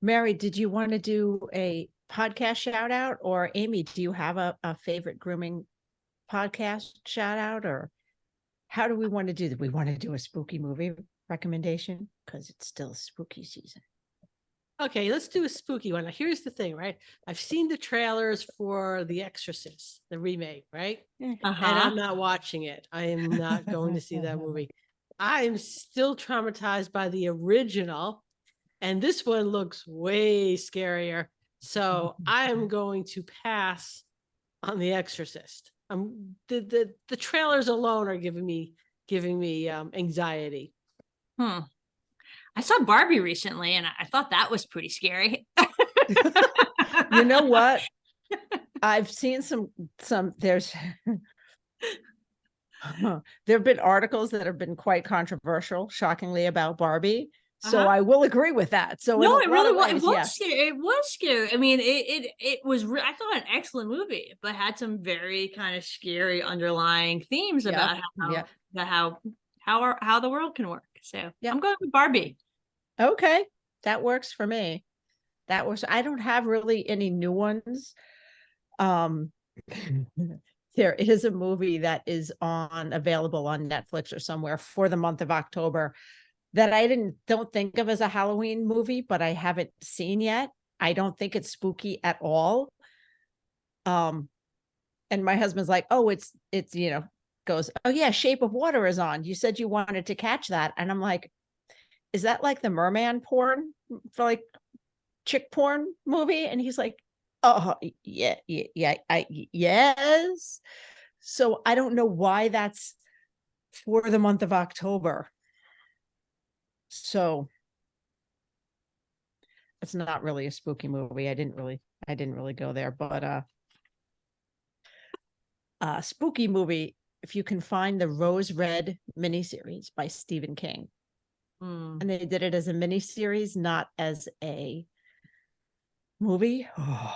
Mary, did you want to do a podcast shout out, or Amy, do you have a favorite grooming podcast shout out, or how do we want to do that? We want to do a spooky movie recommendation because it's still spooky season. Okay, let's do a spooky one. Now, here's the thing, right? I've seen the trailers for The Exorcist, the remake, right? And I'm not watching it. I am not going to see that movie. I am still traumatized by the original, and this one looks way scarier. So I am going to pass on The Exorcist. The trailers alone are giving me anxiety. I saw Barbie recently, and I thought that was pretty scary. You know what? I've seen some there's there have been articles that have been quite controversial, shockingly, about Barbie. So I will agree with that. So no, it really was. It was scary. I mean, it was. I thought an excellent movie, but had some very kind of scary underlying themes about how the world can work. So I'm going with Barbie. Okay, that works for me. That works. I don't have really any new ones. There is a movie that is available on Netflix or somewhere for the month of October that I don't think of as a Halloween movie, but I haven't seen yet. I don't think it's spooky at all. And my husband's like, oh, it's goes, oh yeah, Shape of Water is on. You said you wanted to catch that. And I'm like, is that like the merman porn for like chick porn movie? And he's like, Oh, yeah, yes. So I don't know why that's for the month of October. So it's not really a spooky movie. I didn't really go there, but spooky movie, if you can find the Rose Red miniseries by Stephen King. And they did it as a miniseries, not as a movie. Oh,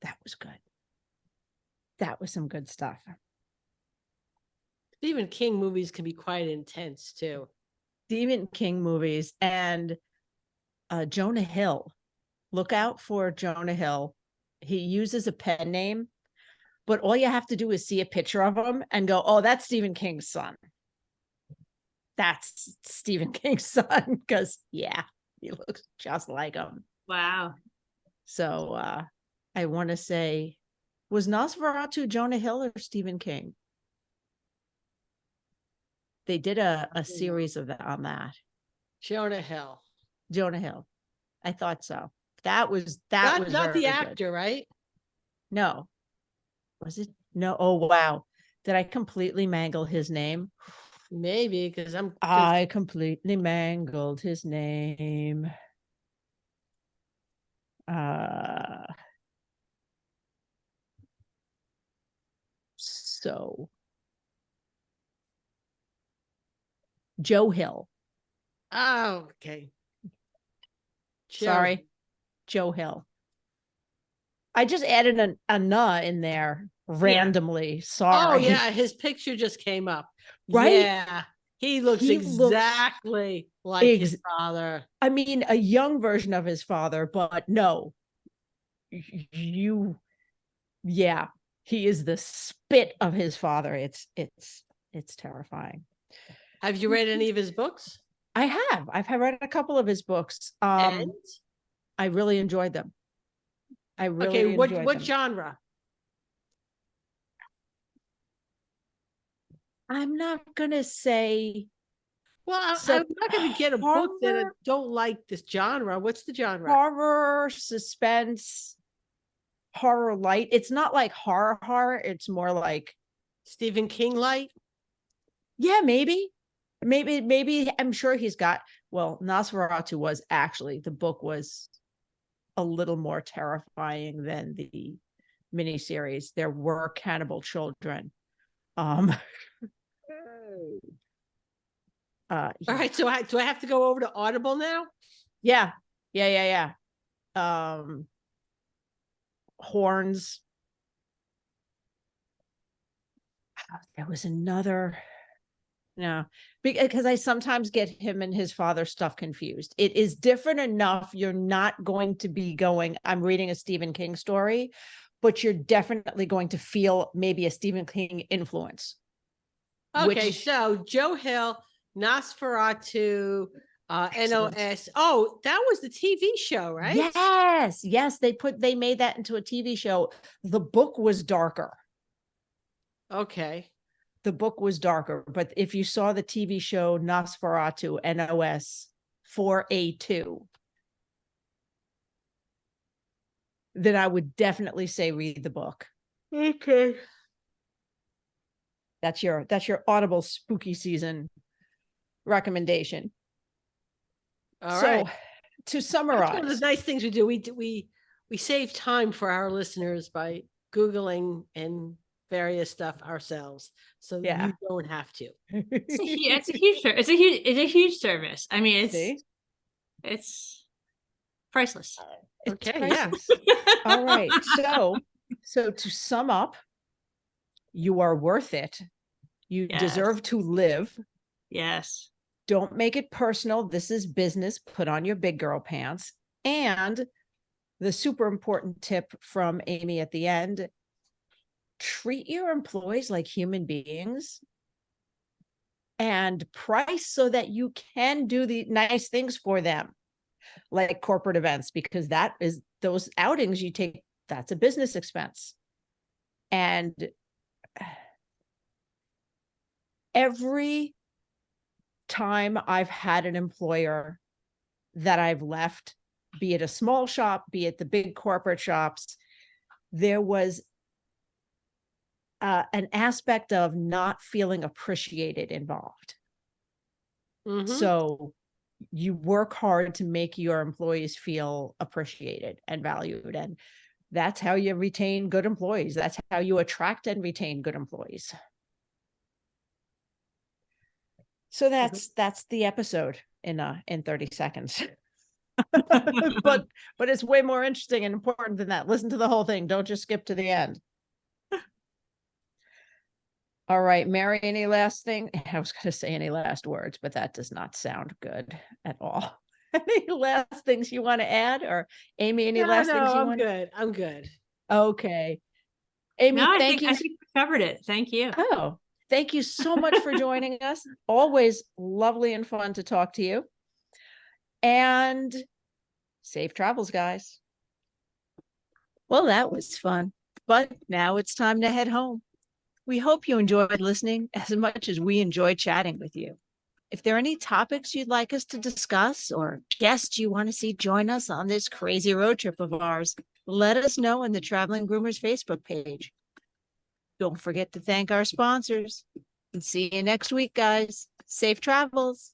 that was good. That was some good stuff. Stephen King movies can be quite intense too. Stephen King movies and Jonah Hill. Look out for Jonah Hill. He uses a pen name, but all you have to do is see a picture of him and go, oh, that's Stephen King's son. That's Stephen King's son, because yeah, he looks just like him. Wow. So I want to say, was Nosferatu Jonah Hill or Stephen King? They did a series of that on that. Jonah Hill. Jonah Hill. I thought so. That was Not very the good. actor, right? No. Was it? No. Oh, wow. Did I completely mangle his name? Maybe because I completely mangled his name. So Joe Hill. Oh, okay. Sorry, Joe Hill. I just added a na in there randomly. Sorry. Oh yeah, his picture just came up. Right? Yeah, he looks exactly like his father. I mean, a young version of his father, but no, yeah, he is the spit of his father. It's terrifying. Have you read any of his books? I have. I've read a couple of his books. And I really enjoyed them. I really enjoyed them. What genre? I'm not gonna say. Well, I'm not going to get a book that I don't like this genre. What's the genre? Horror, suspense, horror light. It's not like horror. It's more like Stephen King light. Yeah, maybe. I'm sure he's got. Well, Nosferatu was actually, the book was a little more terrifying than the miniseries. There were cannibal children. All right, so do I have to go over to Audible now? Yeah. Horns. There was another. No, because I sometimes get him and his father stuff confused. It is different enough. You're not going to be going, I'm reading a Stephen King story, but you're definitely going to feel maybe a Stephen King influence. Okay, so Joe Hill, Nosferatu, NOS. Oh, that was the TV show, right? Yes. They made that into a TV show. The book was darker. Okay. The book was darker, but if you saw the TV show Nosferatu, NOS 4A2, then I would definitely say read the book. Okay. That's your Audible spooky season recommendation. All right. To summarize, one of the nice things we do, we save time for our listeners by Googling and various stuff ourselves, so you don't have to. It's a huge service. I mean, it's priceless. Okay, priceless. All right. So to sum up, you are worth it. You deserve to live. Yes. Don't make it personal. This is business. Put on your big girl pants. And the super important tip from Amy at the end: treat your employees like human beings and price so that you can do the nice things for them, like corporate events, because that is those outings you take, that's a business expense. And every time I've had an employer that I've left, be it a small shop, be it the big corporate shops, there was an aspect of not feeling appreciated involved. Mhm. So you work hard to make your employees feel appreciated and valued. And that's how you retain good employees. That's how you attract and retain good employees. So that's the episode in 30 seconds. but it's way more interesting and important than that. Listen to the whole thing. Don't just skip to the end. All right, Mary, any last thing? I was going to say any last words, but that does not sound good at all. Any last things you want to add? Or Amy, any last things you I'm want? good. I'm good. Okay. Amy, No, thank you. I think we covered it. Thank you. Oh, thank you so much for joining us. Always lovely and fun to talk to you. And safe travels, guys. Well, that was fun, but now it's time to head home. We hope you enjoyed listening as much as we enjoyed chatting with you. If there are any topics you'd like us to discuss or guests you want to see join us on this crazy road trip of ours, let us know in the Traveling Groomers Facebook page. Don't forget to thank our sponsors. And see you next week, guys. Safe travels.